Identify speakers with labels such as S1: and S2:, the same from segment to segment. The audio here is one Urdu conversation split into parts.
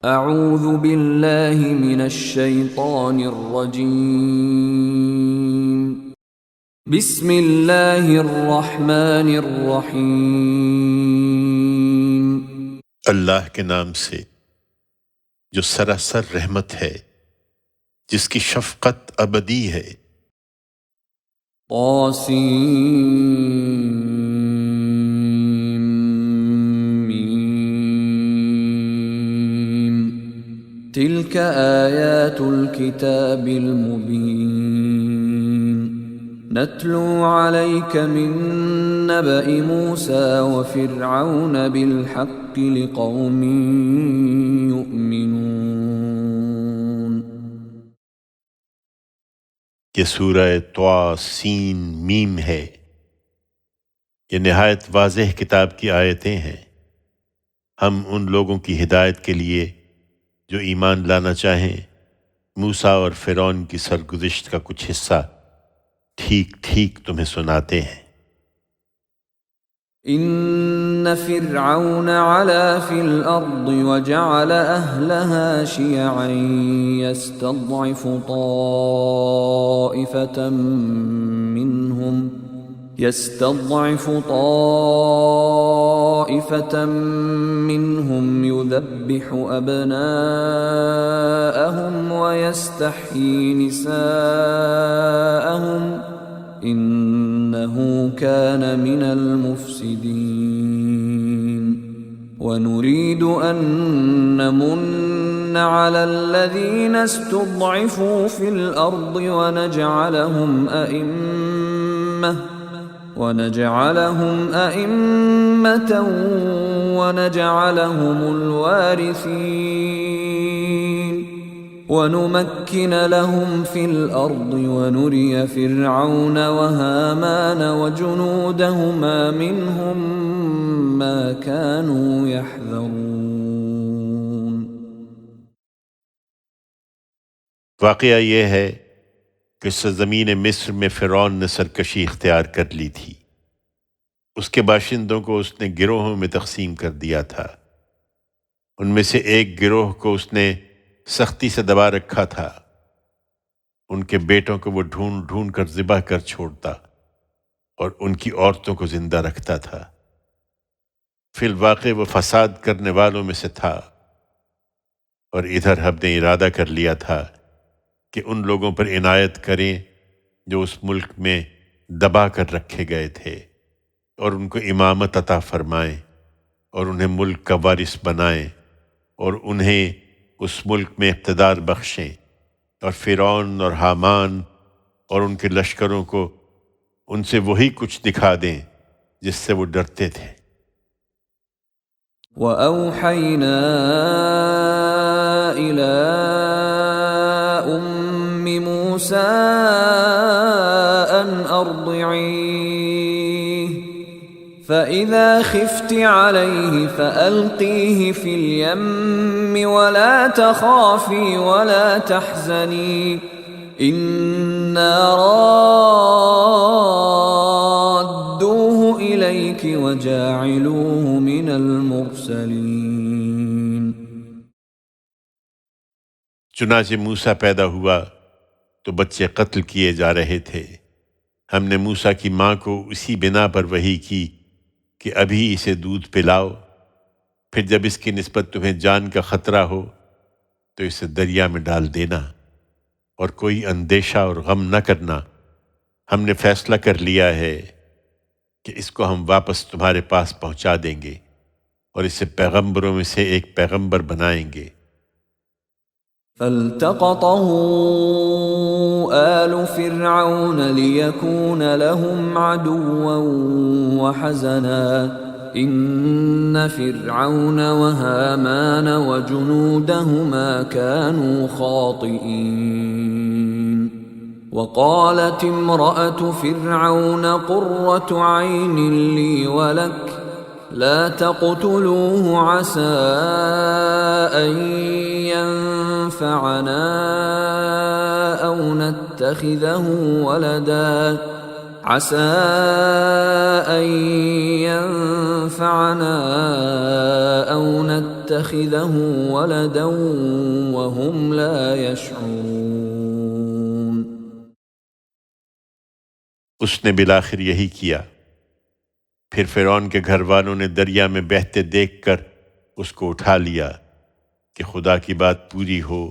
S1: اعوذ باللہ من الشیطان الرجیم بسم اللہ الرحمن الرحیم
S2: اللہ کے نام سے جو سراسر رحمت ہے، جس کی شفقت ابدی ہے۔
S1: تلك آیات الكتاب المبین نتلو علیک من نبأ موسیٰ وفرعون بالحق لقوم یؤمنون۔
S2: یہ سورہ طٰ سین میم ہے۔ یہ نہایت واضح کتاب کی آیتیں ہیں۔ ہم ان لوگوں کی ہدایت کے لیے جو ایمان لانا چاہیں موسیٰ اور فرعون کی سرگزشت کا کچھ حصہ ٹھیک ٹھیک تمہیں سناتے ہیں۔
S1: ان فرعون علا فی الارض وجعل اہلها شیعا يستضعف طائفة منهم يذبح أبناءهم ويستحيي نساءهم إنه كان من المفسدين ونريد أن نمن على الذين استضعفوا في الأرض ونجعلهم أئمة ونجعلهم الوارثين ونمكن لهم في الأرض ونري فرعون وهامان وجنودهما منهم ما كانوا يحذرون۔
S2: واقعہ یہ ہے کہ سرزمین مصر میں فرعون نے سرکشی اختیار کر لی تھی۔ اس کے باشندوں کو اس نے گروہوں میں تقسیم کر دیا تھا۔ ان میں سے ایک گروہ کو اس نے سختی سے دبا رکھا تھا۔ ان کے بیٹوں کو وہ ڈھونڈ ڈھونڈ کر ذبح کر چھوڑتا اور ان کی عورتوں کو زندہ رکھتا تھا۔ فی الواقع وہ فساد کرنے والوں میں سے تھا، اور ادھر ہم نے ارادہ کر لیا تھا کہ ان لوگوں پر عنایت کریں جو اس ملک میں دبا کر رکھے گئے تھے، اور ان کو امامت عطا فرمائیں اور انہیں ملک کا وارث بنائیں اور انہیں اس ملک میں اقتدار بخشیں، اور فرعون اور حامان اور ان کے لشکروں کو ان سے وہی کچھ دکھا دیں جس سے وہ ڈرتے تھے۔
S1: وَأَوْحَيْنَا إِلَىٰ أُمِّ مُوسَىٰ أَنْ أَرْضِعِيهِ فَإِذَا خِفْتِ عَلَيْهِ فَأَلْقِيهِ فِي الْيَمِّ وَلَا تَخَافِي وَلَا تَحْزَنِي إِنَّا رَادُّوهُ إِلَيْكِ وَجَاعِلُوهُ مِنَ الْمُرْسَلِينَ۔
S2: چنانچہ موسیٰ پیدا ہوا تو بچے قتل کیے جا رہے تھے۔ ہم نے موسیٰ کی ماں کو اسی بنا پر وحی کی کہ ابھی اسے دودھ پلاؤ، پھر جب اس کی نسبت تمہیں جان کا خطرہ ہو تو اسے دریا میں ڈال دینا، اور کوئی اندیشہ اور غم نہ کرنا۔ ہم نے فیصلہ کر لیا ہے کہ اس کو ہم واپس تمہارے پاس پہنچا دیں گے اور اسے پیغمبروں میں سے ایک پیغمبر بنائیں گے۔
S1: فالتقطه آل فرعون ليكون لهم عدوا وحزنا إن فرعون وهامان وجنودهما كانوا خاطئين۔ وقالت امرأة فرعون قرة عين لي ولك لا تقتلوه عسى أن ينفعنا أو نتخذه ولدا عسى أن ينفعنا أو نتخذه نتخذه ولدا وهم لا يشعرون.
S2: اس نے بالآخر یہی کیا. پھر فرعون کے گھر والوں نے دریا میں بہتے دیکھ کر اس کو اٹھا لیا کہ خدا کی بات پوری ہو،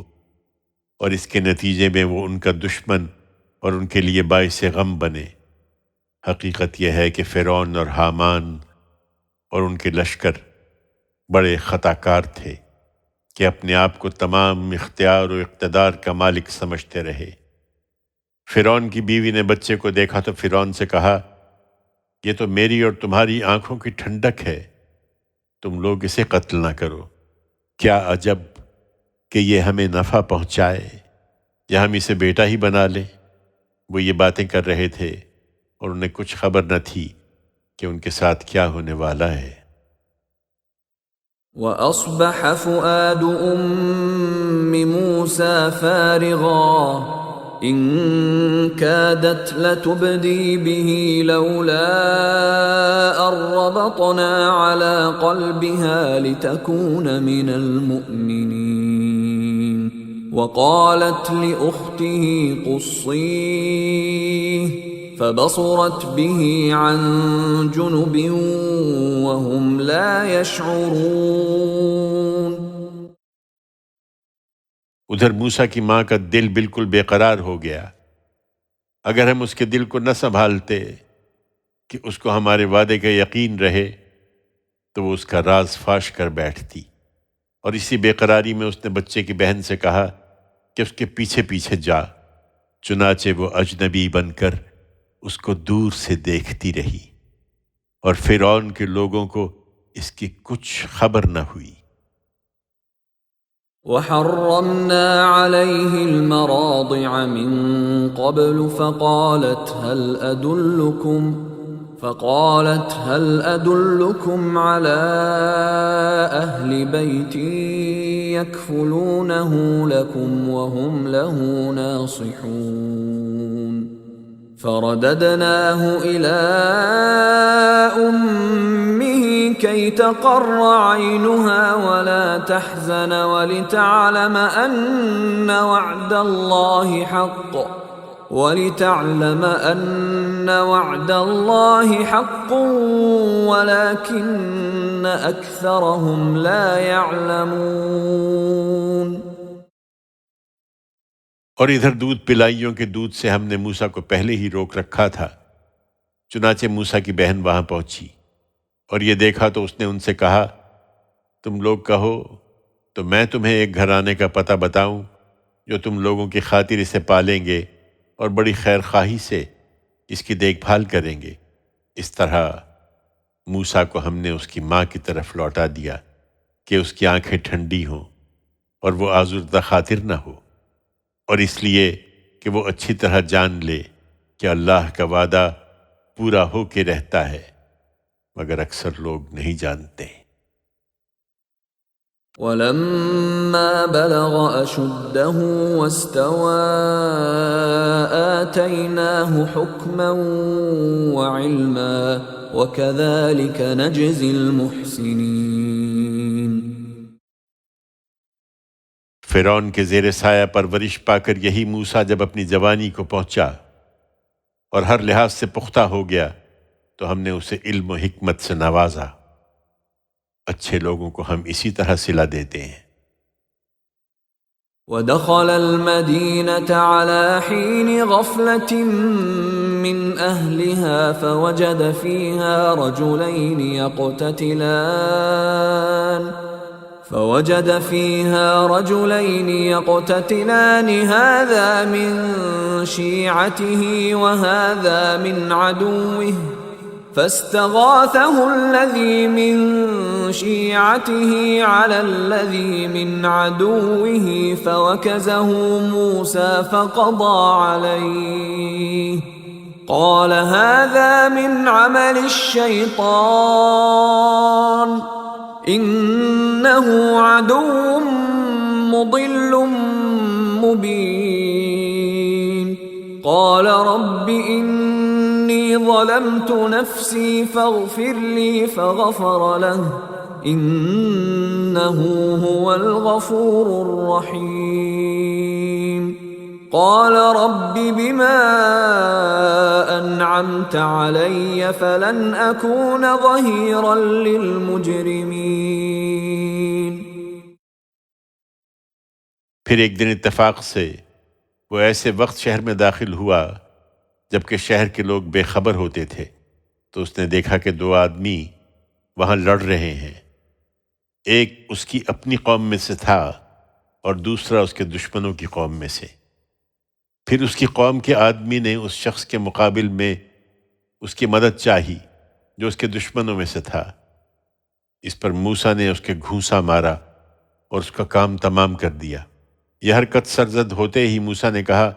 S2: اور اس کے نتیجے میں وہ ان کا دشمن اور ان کے لیے باعث غم بنے. حقیقت یہ ہے کہ فرعون اور حامان اور ان کے لشکر بڑے خطا کار تھے کہ اپنے آپ کو تمام اختیار و اقتدار کا مالک سمجھتے رہے. فرعون کی بیوی نے بچے کو دیکھا تو فرعون سے کہا، یہ تو میری اور تمہاری آنکھوں کی ٹھنڈک ہے، تم لوگ اسے قتل نہ کرو. کیا عجب کہ یہ ہمیں نفع پہنچائے یا ہم اسے بیٹا ہی بنا لیں. وہ یہ باتیں کر رہے تھے اور انہیں کچھ خبر نہ تھی کہ ان کے ساتھ کیا ہونے والا ہے.
S1: وَأَصْبَحَ فُؤَادُ أُمِّ مُوسَى فَارِغًا إِن كَادَتْ لَتُبْدِي بِهِ لَوْلَا أَن رَّبَطْنَا عَلَى قَلْبِهَا لِتَكُونَ مِنَ الْمُؤْمِنِينَ وَقَالَتْ لِأُخْتِهِ قُصِّيهِ فبصرت به عن جنب وهم لا يشعرون.
S2: ادھر موسیٰ کی ماں کا دل بالکل بے قرار ہو گیا. اگر ہم اس کے دل کو نہ سنبھالتے کہ اس کو ہمارے وعدے کا یقین رہے تو وہ اس کا راز فاش کر بیٹھتی. اور اسی بے قراری میں اس نے بچے کی بہن سے کہا کہ اس کے پیچھے پیچھے جا. چنانچہ وہ اجنبی بن کر اس کو دور سے دیکھتی رہی اور فرعون کے لوگوں کو اس کی کچھ خبر نہ ہوئی.
S1: وَحَرَّمْنَا عَلَيْهِ الْمَرَاضِعَ مِن قَبْلُ فَقَالَتْ هَلْ أَدُلُّكُمْ عَلَىٰ أَهْلِ بَيْتٍ يَكْفُلُونَهُ لَكُمْ وَهُمْ لَهُ نَاصِحُونَ. فرددناه إلى أمه كي تقر عينها ولا تحزن ولتعلم أن وعد الله حق ولكن أكثرهم لا يعلمون.
S2: اور ادھر دودھ پلائیوں کے دودھ سے ہم نے موسیٰ کو پہلے ہی روک رکھا تھا. چنانچہ موسیٰ کی بہن وہاں پہنچی اور یہ دیکھا تو اس نے ان سے کہا، تم لوگ کہو تو میں تمہیں ایک گھرانے کا پتہ بتاؤں جو تم لوگوں کی خاطر اسے پالیں گے اور بڑی خیر خواہی سے اس کی دیکھ بھال کریں گے. اس طرح موسیٰ کو ہم نے اس کی ماں کی طرف لوٹا دیا کہ اس کی آنکھیں ٹھنڈی ہوں اور وہ آزردہ خاطر نہ ہو، اور اس لیے کہ وہ اچھی طرح جان لے کہ اللہ کا وعدہ پورا ہو کے رہتا ہے، مگر اکثر لوگ نہیں جانتے.
S1: وَلَمَّا بَلَغَ أَشُدَّهُ وَاسْتَوَىٰ آتَيْنَاهُ حُكْمًا وَعِلْمًا وَكَذَٰلِكَ نَجْزِي الْمُحْسِنِينَ.
S2: فرعون کے زیر سایہ پرورش پا کر یہی موسیٰ جب اپنی جوانی کو پہنچا اور ہر لحاظ سے پختہ ہو گیا تو ہم نے اسے علم و حکمت سے نوازا. اچھے لوگوں کو ہم اسی طرح صلہ دیتے ہیں.
S1: وَدَخَلَ الْمَدِينَةَ عَلَى حِينِ غَفْلَةٍ مِّنْ أَهْلِهَا فَوَجَدَ فيها رجلين يقتتلان هذا من شيعته وهذا من عدوه فاستغاثه الذي من شيعته على الذي من عدوه فوكزه موسى فقضى عليه قال هذا من عمل الشيطان إنه عدو مضل مبين. قال رب إني ظلمت نفسي فاغفر لي فغفر له إنه هو الغفور الرحيم قال رب بما أنعمت علي فلن أكون ظهيرا للمجرمين۔
S2: پھر ایک دن اتفاق سے وہ ایسے وقت شہر میں داخل ہوا جبکہ شہر کے لوگ بے خبر ہوتے تھے، تو اس نے دیکھا کہ دو آدمی وہاں لڑ رہے ہیں، ایک اس کی اپنی قوم میں سے تھا اور دوسرا اس کے دشمنوں کی قوم میں سے۔ پھر اس کی قوم کے آدمی نے اس شخص کے مقابل میں اس کی مدد چاہی جو اس کے دشمنوں میں سے تھا۔ اس پر موسیٰ نے اس کے گھونسا مارا اور اس کا کام تمام کر دیا۔ یہ حرکت سرزد ہوتے ہی موسیٰ نے کہا،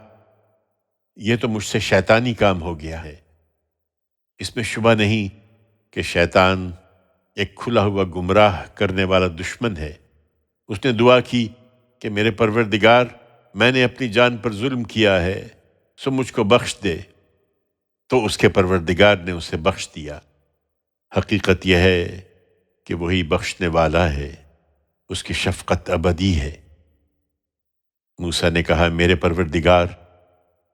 S2: یہ تو مجھ سے شیطانی کام ہو گیا ہے۔ اس میں شبہ نہیں کہ شیطان ایک کھلا ہوا گمراہ کرنے والا دشمن ہے۔ اس نے دعا کی کہ میرے پروردگار، میں نے اپنی جان پر ظلم کیا ہے، سو مجھ کو بخش دے، تو اس کے پروردگار نے اسے بخش دیا۔ حقیقت یہ ہے کہ وہی بخشنے والا ہے، اس کی شفقت ابدی ہے۔ موسیٰ نے کہا، میرے پروردگار،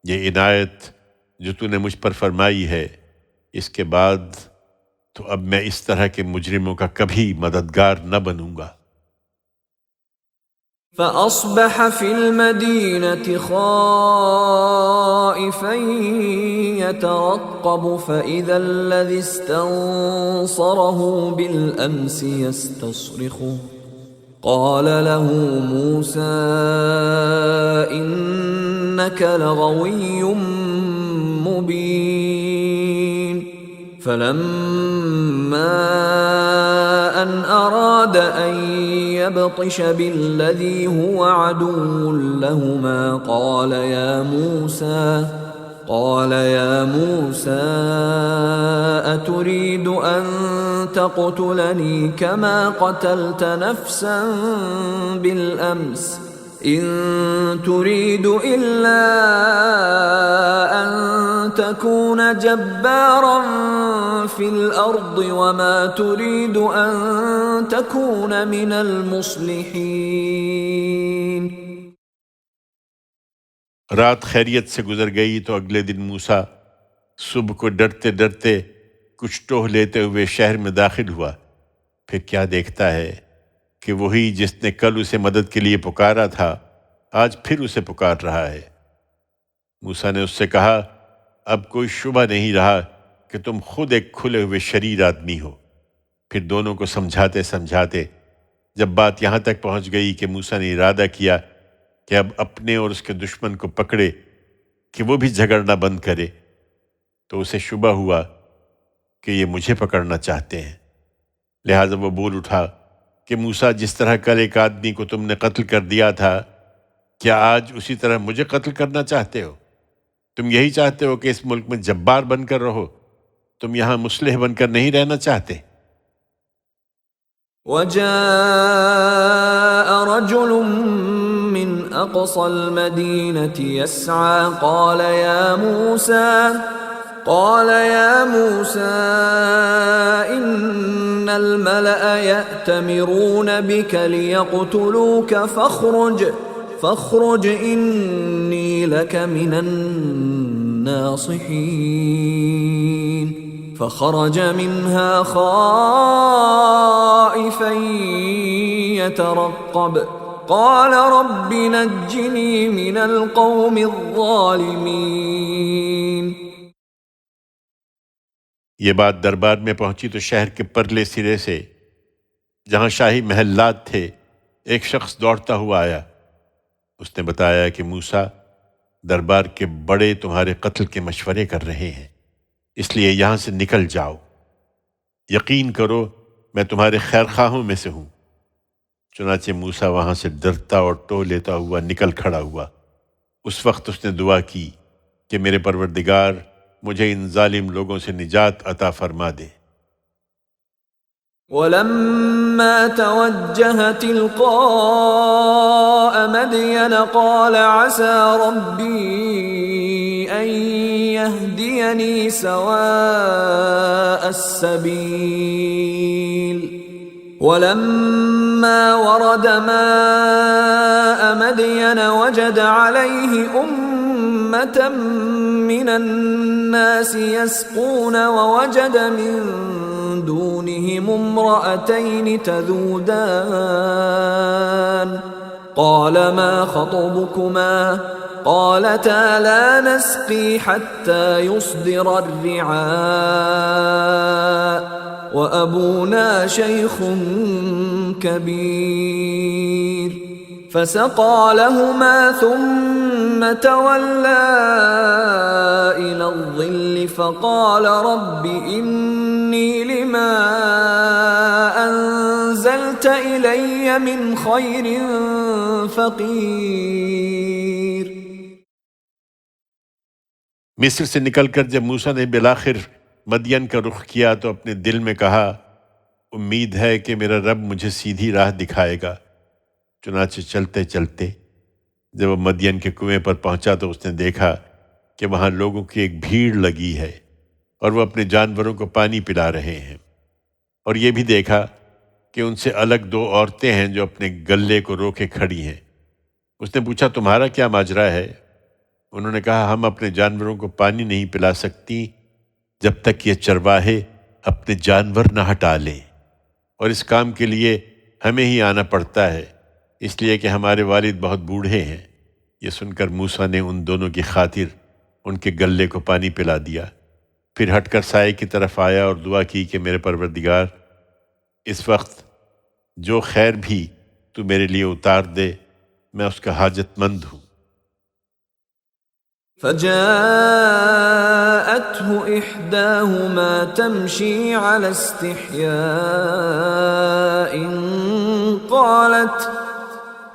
S2: یہ عنایت جو تو نے مجھ پر فرمائی ہے، اس کے بعد تو اب میں اس طرح کے مجرموں کا کبھی مددگار نہ بنوں گا۔
S1: فأصبح في المدينة خائفا يترقب فإذا الذي استنصره بالأمس يستصرخه قال له موسى إنك لغوي مبين فلما أن أراد أن يبطش بالذي هو عدو لهما قال يا موسى أتريد أن تقتلني كما قتلت نفسا بالأمس إن تريد إلا أن تكون جبارا في الأرض وما تريد أن تكون من المصلحين۔
S2: رات خیریت سے گزر گئی تو اگلے دن موسیٰ صبح کو ڈرتے ڈرتے کچھ ٹوہ لیتے ہوئے شہر میں داخل ہوا۔ پھر کیا دیکھتا ہے کہ وہی جس نے کل اسے مدد کے لیے پکارا تھا آج پھر اسے پکار رہا ہے۔ موسیٰ نے اس سے کہا، اب کوئی شبہ نہیں رہا کہ تم خود ایک کھلے ہوئے شریر آدمی ہو۔ پھر دونوں کو سمجھاتے سمجھاتے جب بات یہاں تک پہنچ گئی کہ موسیٰ نے ارادہ کیا کہ اب اپنے اور اس کے دشمن کو پکڑے کہ وہ بھی جھگڑنا بند کرے، تو اسے شبہ ہوا کہ یہ مجھے پکڑنا چاہتے ہیں۔ لہٰذا وہ بول اٹھا کہ موسیٰ، جس طرح کل ایک آدمی کو تم نے قتل کر دیا تھا، کیا آج اسی طرح مجھے قتل کرنا چاہتے ہو؟ تم یہی چاہتے ہو کہ اس ملک میں جبار بن کر رہو، تم یہاں مصلح بن کر نہیں رہنا چاہتے۔
S1: وجاء رجل من أقصى المدينة يسعى قال يا موسى إن الملأ يأتمرون بك ليقتلوك فاخرج إني لك من الناصحين فخرج منها خائفا يترقب قال رب نجني من القوم الظالمين۔
S2: یہ بات دربار میں پہنچی تو شہر کے پرلے سرے سے جہاں شاہی محلات تھے ایک شخص دوڑتا ہوا آیا۔ اس نے بتایا کہ موسیٰ، دربار کے بڑے تمہارے قتل کے مشورے کر رہے ہیں، اس لیے یہاں سے نکل جاؤ۔ یقین کرو میں تمہارے خیر خواہوں میں سے ہوں۔ چنانچہ موسیٰ وہاں سے ڈرتا اور ٹو لیتا ہوا نکل کھڑا ہوا۔ اس وقت اس نے دعا کی کہ میرے پروردگار، مجھے ان ظالم لوگوں سے نجات عطا فرما دے۔
S1: ولما توجه تلقاء مدين قال عسى ربي أن يهديني سواء السبيل ولما ورد ماء مدين وجد عليه أمة من الناس يسقون ووجد من دونهم امرأتين تذودان قال ما خطبكما قالتا لا نسقي حتى يصدر الرعاء وأبونا شيخ كبير فسقى لهما ثم تولى إلى الظل فقال رب إني لما أنزلت إلي من خير فقير۔
S2: مصر سے نکل کر جب موسیٰ نے بالآخر مدین کا رخ کیا تو اپنے دل میں کہا امید ہے کہ میرا رب مجھے سیدھی راہ دکھائے گا۔ چنانچہ چلتے چلتے جب وہ مدین کے کنویں پر پہنچا تو اس نے دیکھا کہ وہاں لوگوں کی ایک بھیڑ لگی ہے اور وہ اپنے جانوروں کو پانی پلا رہے ہیں، اور یہ بھی دیکھا کہ ان سے الگ دو عورتیں ہیں جو اپنے گلے کو روکے کھڑی ہیں۔ اس نے پوچھا تمہارا کیا ماجرا ہے؟ انہوں نے کہا ہم اپنے جانوروں کو پانی نہیں پلا سکتی جب تک یہ چرواہے اپنے جانور نہ ہٹا لیں، اور اس کام کے لیے ہمیں ہی آنا پڑتا ہے، اس لیے کہ ہمارے والد بہت بوڑھے ہیں۔ یہ سن کر موسیٰ نے ان دونوں کی خاطر ان کے گلے کو پانی پلا دیا، پھر ہٹ کر سائے کی طرف آیا اور دعا کی کہ میرے پروردگار اس وقت جو خیر بھی تو میرے لیے اتار دے میں اس کا حاجت مند ہوں۔
S1: فجاءته إحداهما تمشي على استحياء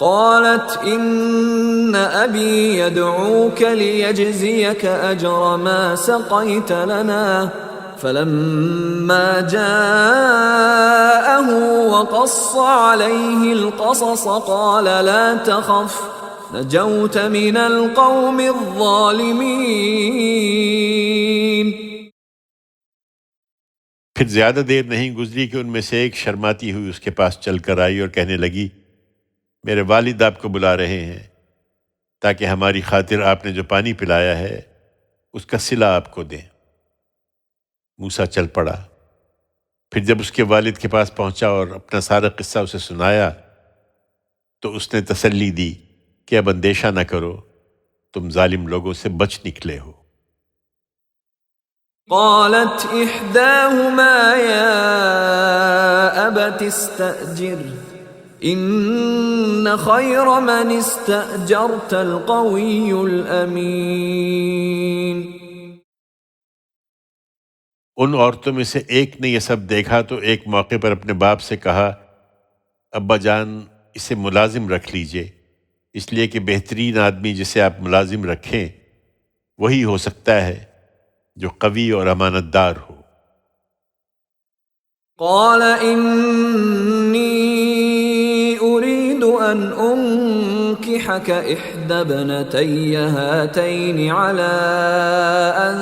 S1: قالت إن أبي يدعوك ليجزيك أجر ما سقيت لنا فلما جاءه وقص عليه القصص قال لا تخف نجوت من القوم الظالمین۔
S2: پھر زیادہ دیر نہیں گزری کہ ان میں سے ایک شرماتی ہوئی اس کے پاس چل کر آئی اور کہنے لگی میرے والد آپ کو بلا رہے ہیں تاکہ ہماری خاطر آپ نے جو پانی پلایا ہے اس کا صلہ آپ کو دیں۔ موسیٰ چل پڑا، پھر جب اس کے والد کے پاس پہنچا اور اپنا سارا قصہ اسے سنایا تو اس نے تسلی دی کہ اب اندیشہ نہ کرو، تم ظالم لوگوں سے بچ نکلے ہو۔
S1: قالت احداهما يا ابت استأجره ان خير من استأجرت القوي الامين۔
S2: ان عورتوں میں سے ایک نے یہ سب دیکھا تو ایک موقع پر اپنے باپ سے کہا ابا جان اسے ملازم رکھ لیجئے، اس لیے کہ بہترین آدمی جسے آپ ملازم رکھیں وہی ہو سکتا ہے جو قوی اور امانت دار ہو۔
S1: قال انی اريد ان انكحك احدى ابنتي هاتين على ان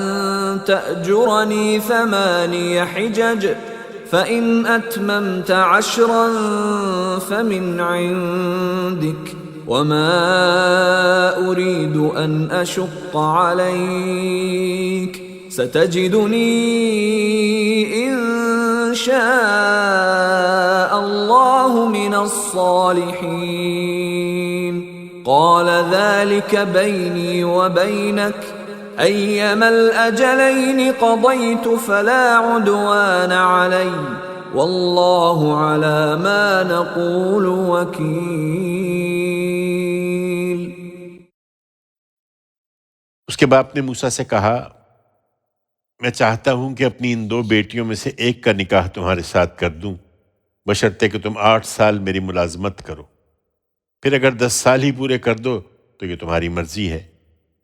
S1: تأجرني 8 حجج فإن أتممت 10 فمن عندك وما أريد أن أشق عليك ستجدني إن شاء الله من الصالحين۔ قال ذلك بيني وبينك أيما الأجلين قضيت فلا عدوان علي والله على ما نقول وكيل۔
S2: اس کے باپ نے موسیٰ سے کہا میں چاہتا ہوں کہ اپنی ان 2 بیٹیوں میں سے ایک کا نکاح تمہارے ساتھ کر دوں بشرطے کہ تم 8 سال میری ملازمت کرو، پھر اگر 10 سال ہی پورے کر دو تو یہ تمہاری مرضی ہے،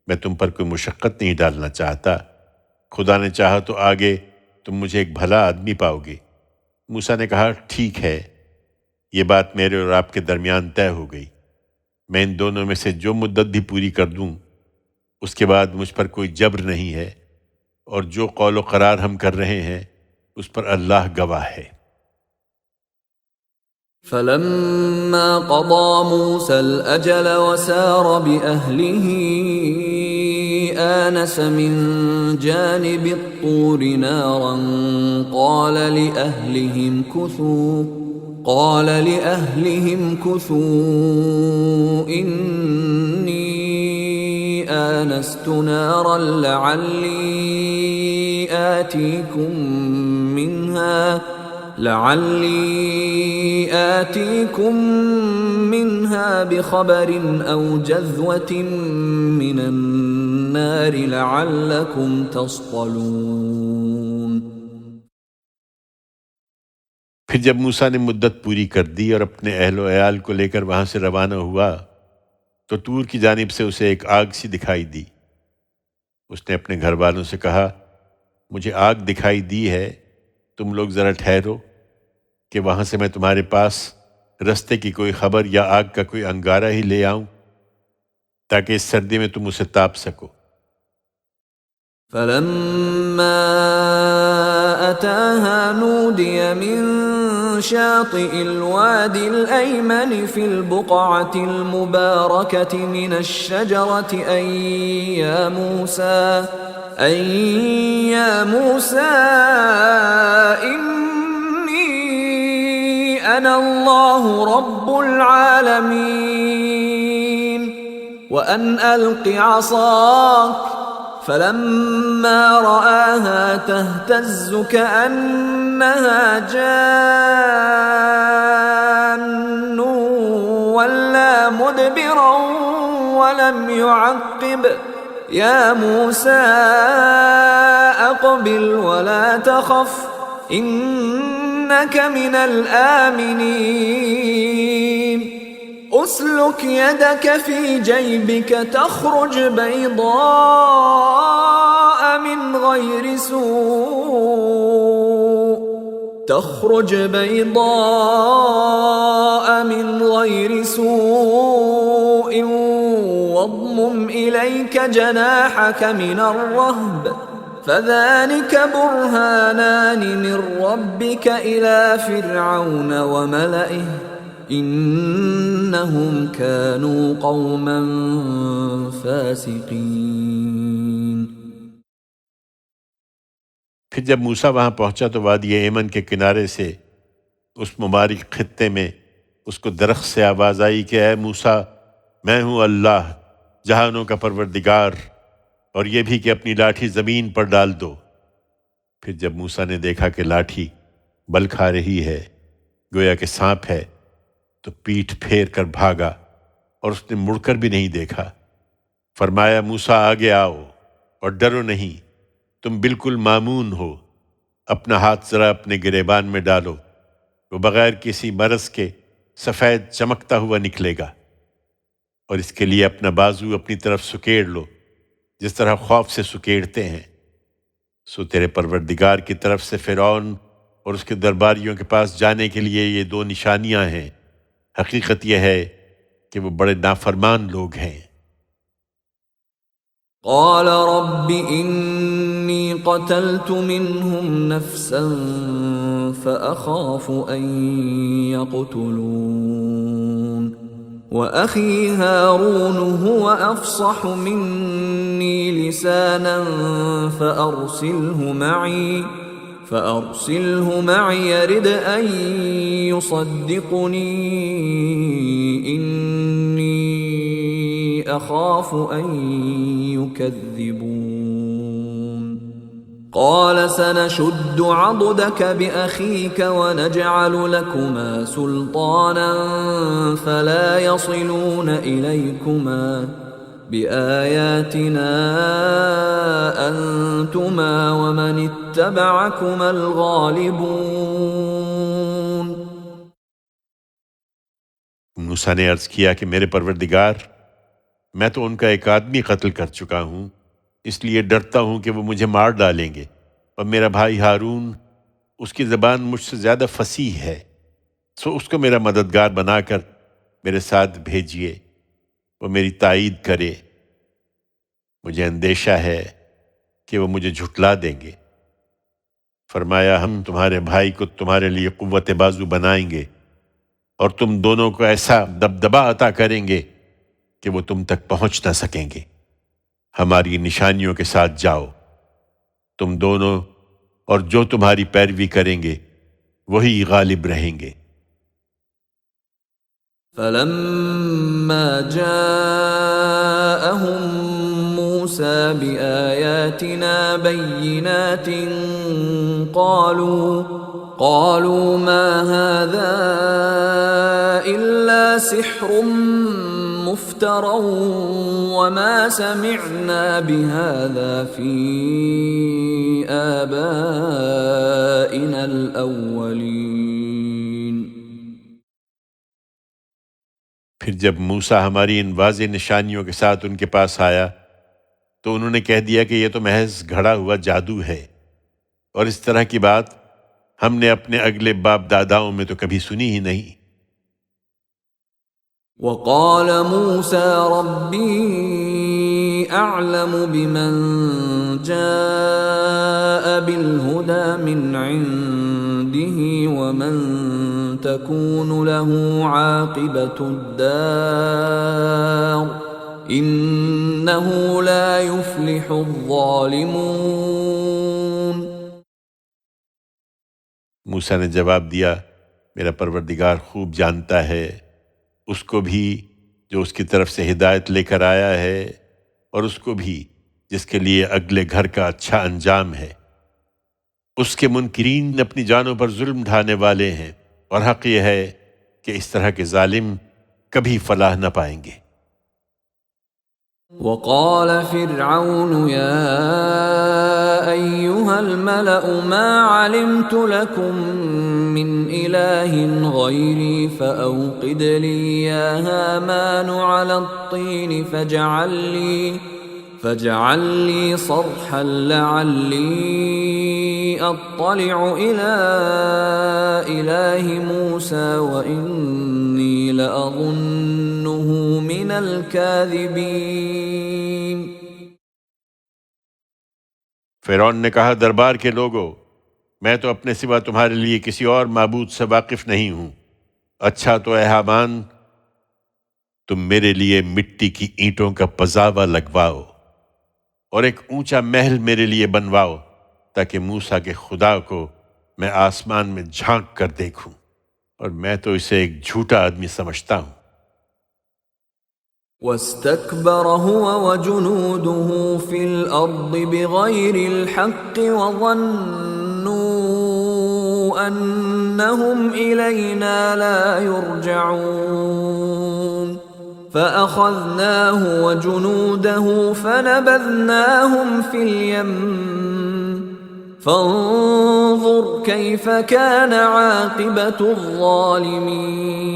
S2: میں تم پر کوئی مشقت نہیں ڈالنا چاہتا، خدا نے چاہا تو آگے تم مجھے ایک بھلا آدمی پاؤ گے۔ موسیٰ نے کہا ٹھیک ہے، یہ بات میرے اور آپ کے درمیان طے ہو گئی، میں ان دونوں میں سے جو مدت بھی پوری کر دوں اس کے بعد مجھ پر کوئی جبر نہیں ہے، اور جو قول و قرار ہم کر رہے ہیں اس پر اللہ گواہ ہے۔
S1: فلما قضى موسى الأجل وسار بأهله آنس من جانب الطور نارا قال لأهلهم كثوا إني آنست نارا لعلي آتيكم منها بخبر أو جذوة من النار لعلكم تصطلون۔
S2: پھر جب موسیٰ نے مدت پوری کر دی اور اپنے اہل و عیال کو لے کر وہاں سے روانہ ہوا تو طور کی جانب سے اسے ایک آگ سی دکھائی دی۔ اس نے اپنے گھر والوں سے کہا، مجھے آگ دکھائی دی ہے، تم لوگ ذرا ٹھہرو کہ وہاں سے میں تمہارے پاس رستے کی کوئی خبر یا آگ کا کوئی انگارہ ہی لے آؤں تاکہ اس سردی میں تم اسے تاپ سکو۔
S1: فلما أتاها نودي من شاطئ الوادي الأيمن في البقعة المباركة من الشجرة أن يا موسى إني أنا الله رب العالمين وأن ألق عصاك فلما رآها تهتز كأنها جان ولا مدبرا ولم يعقب يا موسى أقبل ولا تخف إنك من الآمنين أسلك يدك في جيبك تخرج بيضاء من غير سوء واضمم إليك جناحك من الرهب فذلك برهانان من ربك إلى فرعون وملئه إنهم كانوا قوما فاسقين۔
S2: پھر جب موسیٰ وہاں پہنچا تو وادی ایمن کے کنارے سے اس مبارک خطے میں اس کو درخت سے آواز آئی کہ اے موسیٰ، میں ہوں اللہ جہانوں کا پروردگار، اور یہ بھی کہ اپنی لاٹھی زمین پر ڈال دو۔ پھر جب موسیٰ نے دیکھا کہ لاٹھی بل کھا رہی ہے گویا کہ سانپ ہے تو پیٹھ پھیر کر بھاگا اور اس نے مڑ کر بھی نہیں دیکھا۔ فرمایا، موسیٰ آگے آؤ اور ڈرو نہیں، تم بالکل مامون ہو، اپنا ہاتھ ذرا اپنے گریبان میں ڈالو، وہ بغیر کسی مرض کے سفید چمکتا ہوا نکلے گا، اور اس کے لیے اپنا بازو اپنی طرف سکیڑ لو جس طرح خوف سے سکیڑتے ہیں۔ سو تیرے پروردگار کی طرف سے فرعون اور اس کے درباریوں کے پاس جانے کے لیے یہ دو نشانیاں ہیں، حقیقت یہ ہے کہ وہ بڑے نافرمان لوگ ہیں۔
S1: قال رب إني قتلت منهم نفسا فأخاف أن يقتلون وأخي هارون هو أفصح مني لسانا فأرسله معي يرد أن يصدقني إني أخاف أن يكذبون قال سنشد عضدك بأخيك ونجعل لكما سلطانا فلا يصلون إليكما بآياتنا أنتما ومن اتبعكما الغالبون۔
S2: موسیٰ نے عرض کیا کہ میرے پروردگار، میں تو ان کا ایک آدمی قتل کر چکا ہوں، اس لیے ڈرتا ہوں کہ وہ مجھے مار ڈالیں گے، اور میرا بھائی ہارون، اس کی زبان مجھ سے زیادہ فصیح ہے، سو اس کو میرا مددگار بنا کر میرے ساتھ بھیجیے، وہ میری تائید کرے، مجھے اندیشہ ہے کہ وہ مجھے جھٹلا دیں گے۔ فرمایا، ہم تمہارے بھائی کو تمہارے لیے قوت بازو بنائیں گے اور تم دونوں کو ایسا دبدبا عطا کریں گے کہ وہ تم تک پہنچ نہ سکیں گے۔ ہماری نشانیوں کے ساتھ جاؤ، تم دونوں اور جو تمہاری پیروی کریں گے وہی غالب رہیں گے۔
S1: فلما جاءهم موسى بآياتنا بينات قالوا ما هذا إلا سحر مفترى وما سمعنا بهذا في آبائنا الأولين۔
S2: پھر جب موسیٰ ہماری ان واضح نشانیوں کے ساتھ ان کے پاس آیا تو انہوں نے کہہ دیا کہ یہ تو محض گھڑا ہوا جادو ہے، اور اس طرح کی بات ہم نے اپنے اگلے باپ داداؤں میں تو کبھی سنی ہی نہیں۔
S1: وقال موسى ربي أعلم بمن جاء بالهدى من عنده ومن تكون له عاقبة الدار إنه لا يفلح الظالمون۔
S2: موسیٰ نے جواب دیا، میرا پروردگار خوب جانتا ہے اس کو بھی جو اس کی طرف سے ہدایت لے کر آیا ہے، اور اس کو بھی جس کے لیے اگلے گھر کا اچھا انجام ہے۔ اس کے منکرین اپنی جانوں پر ظلم ڈھانے والے ہیں، اور حق یہ ہے کہ اس طرح کے ظالم کبھی فلاح نہ پائیں گے۔
S1: وقال فرعون يا أيها الملأ ما علمت لكم من إله غيري فأوقد لي يا هامان على الطين فاجعل لي صرحا لعلي أطلع إلى إله موسى وإني لأظنه من الكاذبين۔
S2: فرعون نے کہا، دربار کے لوگوں، میں تو اپنے سوا تمہارے لیے کسی اور معبود سے واقف نہیں ہوں۔ اچھا تو اے حامان، تم میرے لیے مٹی کی اینٹوں کا پزاوا لگواؤ اور ایک اونچا محل میرے لیے بنواؤ تاکہ موسیٰ کے خدا کو میں آسمان میں جھانک کر دیکھوں، اور میں تو اسے ایک جھوٹا آدمی سمجھتا ہوں۔
S1: واستكبر هو وجنوده في الأرض بغير الحق وظنوا أنهم إلينا لا يرجعون فأخذناه وجنوده فنبذناهم في اليم فانظر كيف كان عاقبة الظالمين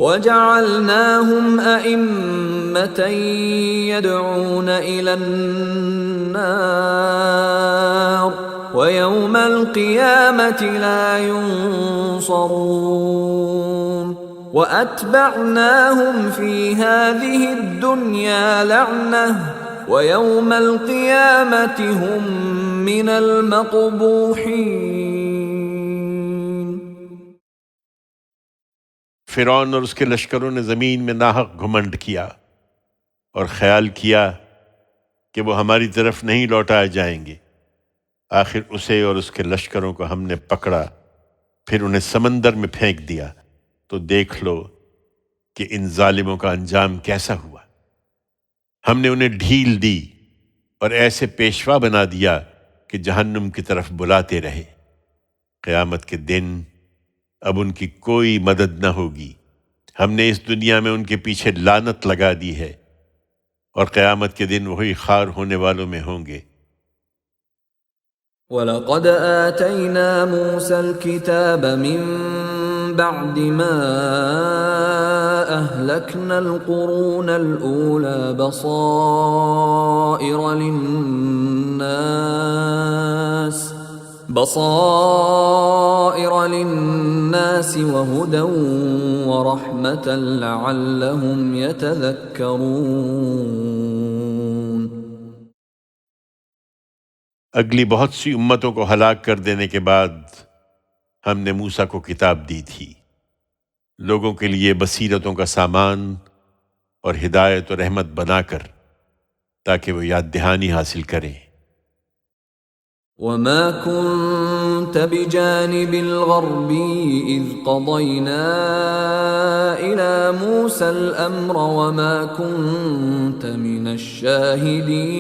S1: وجعلناهم أئمة يدعون إلى النار ويوم القيامة لا ينصرون وأتبعناهم في هذه الدنيا لعنة ويوم القيامة هم من المقبوحين۔
S2: فرعون اور اس کے لشکروں نے زمین میں ناحق گھمنڈ کیا اور خیال کیا کہ وہ ہماری طرف نہیں لوٹائے جائیں گے۔ آخر اسے اور اس کے لشکروں کو ہم نے پکڑا، پھر انہیں سمندر میں پھینک دیا، تو دیکھ لو کہ ان ظالموں کا انجام کیسا ہوا۔ ہم نے انہیں ڈھیل دی اور ایسے پیشوا بنا دیا کہ جہنم کی طرف بلاتے رہے۔ قیامت کے دن اب ان کی کوئی مدد نہ ہوگی۔ ہم نے اس دنیا میں ان کے پیچھے لعنت لگا دی ہے، اور قیامت کے دن وہی خار ہونے والوں میں ہوں گے۔
S1: وَلَقَدْ آتَيْنَا مُوسَى الْكِتَابَ مِن بَعْدِ مَا أَهْلَكْنَا الْقُرُونَ الْأُولَى بَصَائِرَ لِلنَّاسِ وَهُدًى وَرَحْمَةً لَعَلَّهُمْ يَتَذَكَّرُونَ۔
S2: اگلی بہت سی امتوں کو ہلاک کر دینے کے بعد ہم نے موسیٰ کو کتاب دی تھی، لوگوں کے لیے بصیرتوں کا سامان اور ہدایت و رحمت بنا کر، تاکہ وہ یاد دہانی حاصل کریں۔
S1: وما كنت بجانب الغربي إذ قضينا إلى موسى الأمر وما كنت من الشاهدين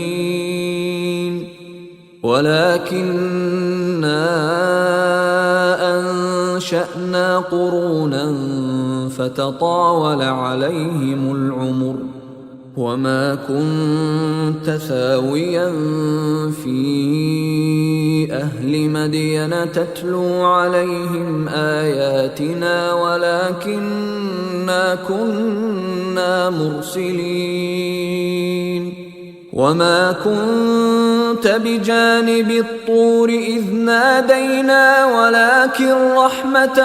S1: ولكننا أنشأنا قرونا فتطاول عليهم العمر وما كنت ثاويا في أهل مدين تتلو عليهم آياتنا ولكننا كنا مرسلين وما كنت بجانب الطور إذ نادينا ولكن رحمة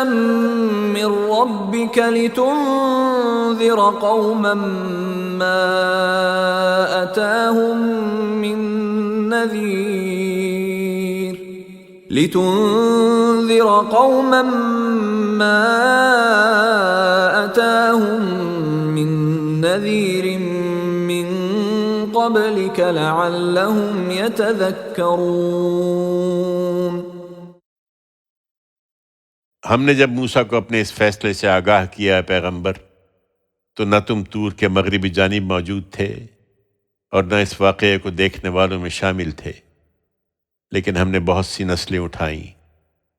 S1: من ربك لتنذر قوما ما أتاهم من نذير من قبلك لعلهم يتذكرون۔
S2: ہم نے جب موسیٰ کو اپنے اس فیصلے سے آگاہ کیا پیغمبر، تو نہ تم طور کے مغربی جانب موجود تھے اور نہ اس واقعے کو دیکھنے والوں میں شامل تھے، لیکن ہم نے بہت سی نسلیں اٹھائیں،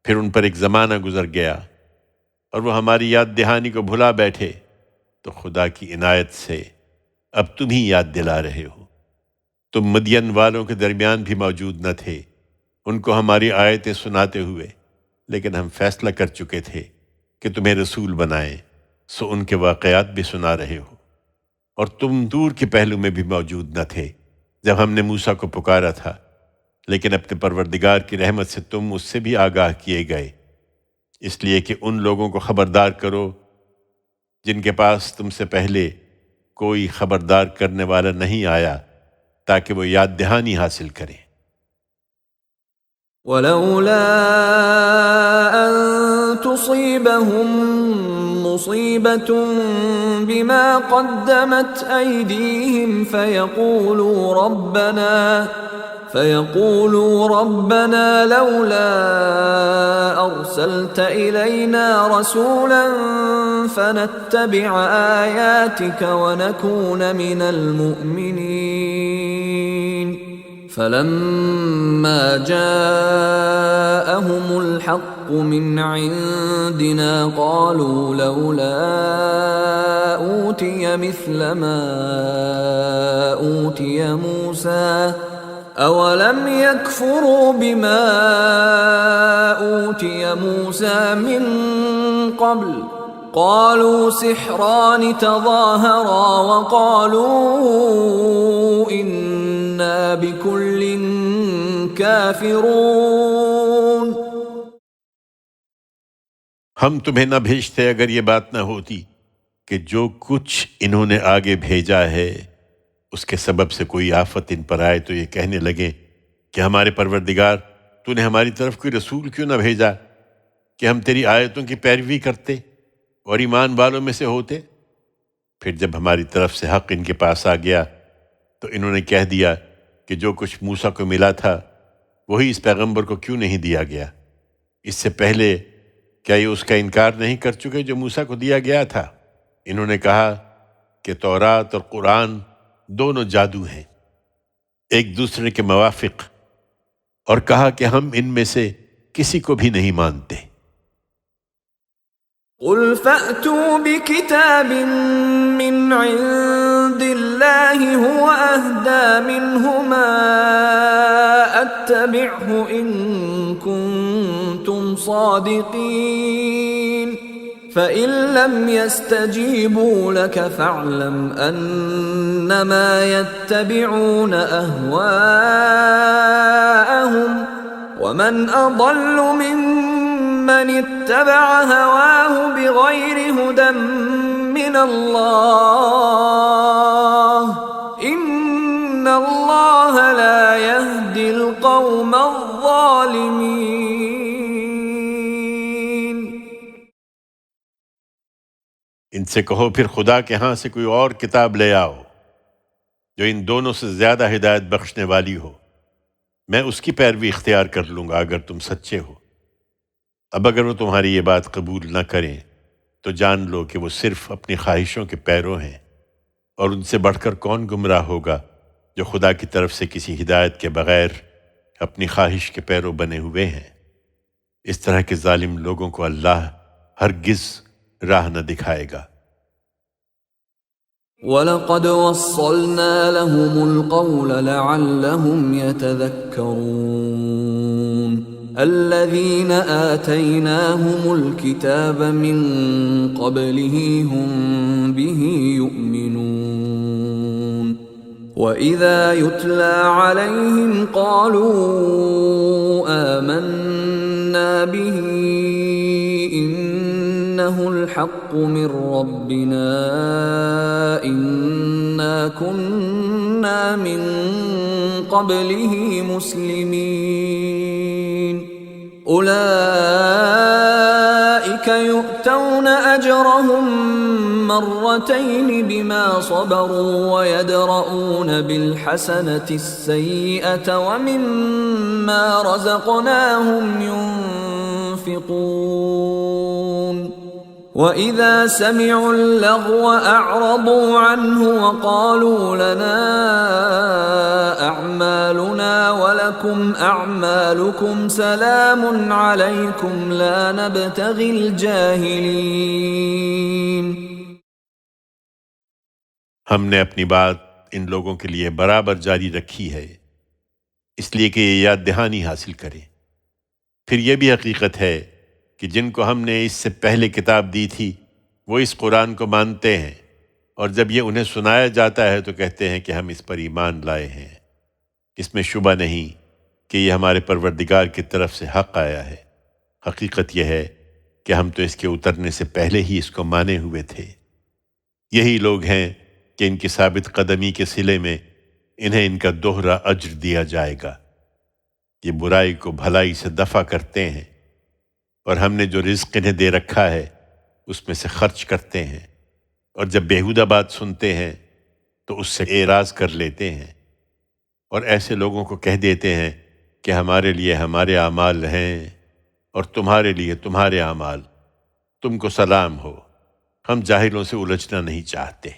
S2: پھر ان پر ایک زمانہ گزر گیا اور وہ ہماری یاد دہانی کو بھلا بیٹھے، تو خدا کی عنایت سے اب تم ہی یاد دلا رہے ہو۔ تم مدین والوں کے درمیان بھی موجود نہ تھے ان کو ہماری آیتیں سناتے ہوئے، لیکن ہم فیصلہ کر چکے تھے کہ تمہیں رسول بنائیں، سو ان کے واقعات بھی سنا رہے ہو۔ اور تم دور کے پہلو میں بھی موجود نہ تھے جب ہم نے موسیٰ کو پکارا تھا، لیکن اپنے پروردگار کی رحمت سے تم اس سے بھی آگاہ کیے گئے، اس لیے کہ ان لوگوں کو خبردار کرو جن کے پاس تم سے پہلے کوئی خبردار کرنے والا نہیں آیا، تاکہ وہ یاد دہانی حاصل کریں۔
S1: ولولا أن تصيبهم مصيبة بما قدمت أيديهم فيقولوا ربنا لولا أرسلت إلينا رسولا فنتبع آياتك ونكون من المؤمنين فلما جاءهم الحق من عندنا قالوا لولا أوتي مثل ما أوتي موسى أولم يكفروا بما أوتي موسى من قبل قالوا سحران تظاهرا وقالوا إنا بكل كافرون۔
S2: ہم تمہیں نہ بھیجتے اگر یہ بات نہ ہوتی کہ جو کچھ انہوں نے آگے بھیجا ہے اس کے سبب سے کوئی آفت ان پر آئے تو یہ کہنے لگے کہ ہمارے پروردگار تو نے ہماری طرف کوئی رسول کیوں نہ بھیجا کہ ہم تیری آیتوں کی پیروی کرتے اور ایمان والوں میں سے ہوتے۔ پھر جب ہماری طرف سے حق ان کے پاس آ گیا تو انہوں نے کہہ دیا کہ جو کچھ موسیٰ کو ملا تھا وہی اس پیغمبر کو کیوں نہیں دیا گیا؟ اس سے پہلے کیا یہ اس کا انکار نہیں کر چکے جو موسیٰ کو دیا گیا تھا؟ انہوں نے کہا کہ تورات اور قرآن دونوں جادو ہیں، ایک دوسرے کے موافق، اور کہا کہ ہم ان میں سے کسی کو بھی نہیں مانتے۔
S1: قل فأتوا بكتاب من عند الله هو أهدى منهما أتبعه إن كنتم صادقين فإن لم يستجيبوا لك فاعلم أنما يتبعون أهواءهم ومن أضل ممن اتبع هواه بغير هدى من الله إن الله لا يهدي القوم الظالمين۔
S2: سے کہو پھر خدا کے ہاں سے کوئی اور کتاب لے آؤ جو ان دونوں سے زیادہ ہدایت بخشنے والی ہو، میں اس کی پیروی اختیار کر لوں گا اگر تم سچے ہو۔ اب اگر وہ تمہاری یہ بات قبول نہ کریں تو جان لو کہ وہ صرف اپنی خواہشوں کے پیرو ہیں، اور ان سے بڑھ کر کون گمراہ ہوگا جو خدا کی طرف سے کسی ہدایت کے بغیر اپنی خواہش کے پیرو بنے ہوئے ہیں۔ اس طرح کے ظالم لوگوں کو اللہ ہرگز راہ نہ دکھائے گا۔
S1: وَلَقَدْ وَصَّلْنَا لَهُمُ الْقَوْلَ لَعَلَّهُمْ يَتَذَكَّرُونَ الَّذِينَ آتَيْنَاهُمُ الْكِتَابَ مِنْ قَبْلِهِ هُمْ بِهِ يُؤْمِنُونَ وَإِذَا يُتْلَى عَلَيْهِمْ قَالُوا آمَنَّا بِهِ إِنَّهُ الْحَقُّ مِنْ رَبِّنَا إِنَّا كُنَّا مِنْ قَبْلِهِ مُسْلِمِينَ أُولَئِكَ يُؤْتَوْنَ أَجْرَهُمْ مرتين بما صبروا ويدرؤون بالحسنة السيئة ومما رزقناهم ينفقون وإذا سمعوا اللغو أعرضوا عنه وقالوا لنا أعمالنا ولكم أعمالكم سلام عليكم لا نبتغي الجاهلين۔
S2: ہم نے اپنی بات ان لوگوں کے لیے برابر جاری رکھی ہے، اس لیے کہ یہ یاد دہانی حاصل کریں۔ پھر یہ بھی حقیقت ہے کہ جن کو ہم نے اس سے پہلے کتاب دی تھی وہ اس قرآن کو مانتے ہیں، اور جب یہ انہیں سنایا جاتا ہے تو کہتے ہیں کہ ہم اس پر ایمان لائے ہیں۔ اس میں شبہ نہیں کہ یہ ہمارے پروردگار کی طرف سے حق آیا ہے۔ حقیقت یہ ہے کہ ہم تو اس کے اترنے سے پہلے ہی اس کو مانے ہوئے تھے۔ یہی لوگ ہیں کہ ان کی ثابت قدمی کے صلے میں انہیں ان کا دوہرا اجر دیا جائے گا۔ یہ برائی کو بھلائی سے دفع کرتے ہیں، اور ہم نے جو رزق انہیں دے رکھا ہے اس میں سے خرچ کرتے ہیں، اور جب بیہودہ بات سنتے ہیں تو اس سے اعراض کر لیتے ہیں، اور ایسے لوگوں کو کہہ دیتے ہیں کہ ہمارے لیے ہمارے اعمال ہیں اور تمہارے لیے تمہارے اعمال، تم کو سلام ہو، ہم جاہلوں سے الجھنا نہیں چاہتے۔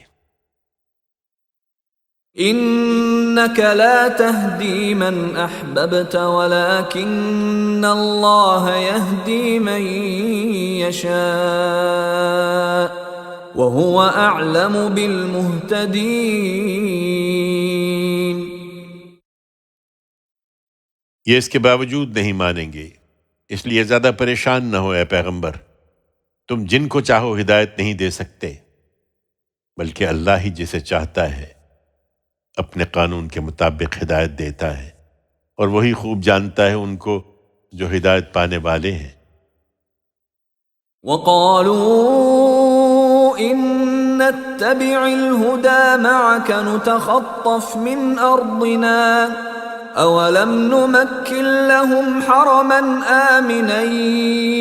S1: إنك لا تهدي من أحببت ولكن الله يهدي من يشاء وهو أعلم بالمهتدين۔
S2: یہ اس کے باوجود نہیں مانیں گے، اس لیے زیادہ پریشان نہ ہو اے پیغمبر، تم جن کو چاہو ہدایت نہیں دے سکتے، بلکہ اللہ ہی جسے چاہتا ہے اپنے قانون کے مطابق ہدایت دیتا ہے، اور وہی خوب جانتا ہے ان کو جو ہدایت پانے والے ہیں۔
S1: وَقَالُوا إِن نَّتَّبِعِ الْهُدَى مَعَكَ نُتَخَطَّفْ مِنْ أَرْضِنَا أَوَلَمْ نُمَكِّن لَّهُمْ حَرَمًا آمِنًا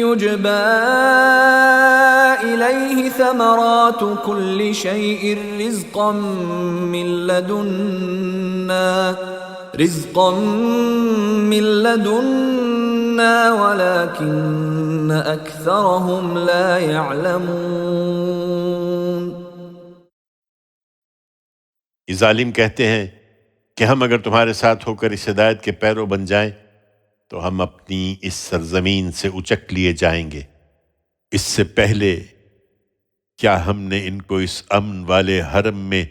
S1: يُجْبَى إِلَيْهِ ثَمَرَاتُ كُلِّ شَيْءٍ رِزْقًا مِّن لَّدُنَّا وَلَكِنَّ أَكْثَرَهُمْ لَا يَعْلَمُونَ۔
S2: یہ ظالم کہتے ہیں کہ ہم اگر تمہارے ساتھ ہو کر اس ہدایت کے پیرو بن جائیں تو ہم اپنی اس سرزمین سے اچک لیے جائیں گے۔ اس سے پہلے کیا ہم نے ان کو اس امن والے حرم میں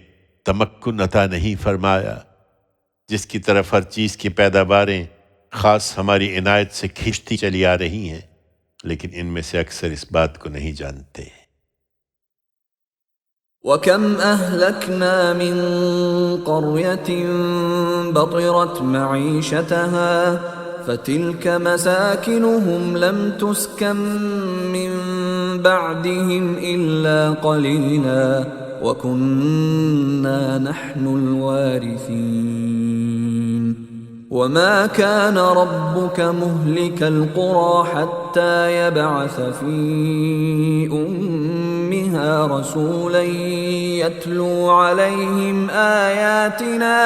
S2: تمکن عطا نہیں فرمایا جس کی طرف ہر چیز کی پیداواریں خاص ہماری عنایت سے کھینچتی چلی آ رہی ہیں، لیکن ان میں سے اکثر اس بات کو نہیں جانتے۔
S1: وَكَمْ أَهْلَكْنَا مِنْ قَرْيَةٍ بَطِرَتْ مَعِيشَتَهَا فَتِلْكَ مَسَاكِنُهُمْ لَمْ تُسْكَنْ مِنْ بَعْدِهِمْ إِلَّا قَلِيلًا وَكُنَّا نَحْنُ الْوَارِثِينَ وَمَا كَانَ رَبُّكَ مُهْلِكَ الْقُرَى حَتَّى يَبْعَثَ فِي أُمِّهَا فيها رسولا يتلو عليهم آياتنا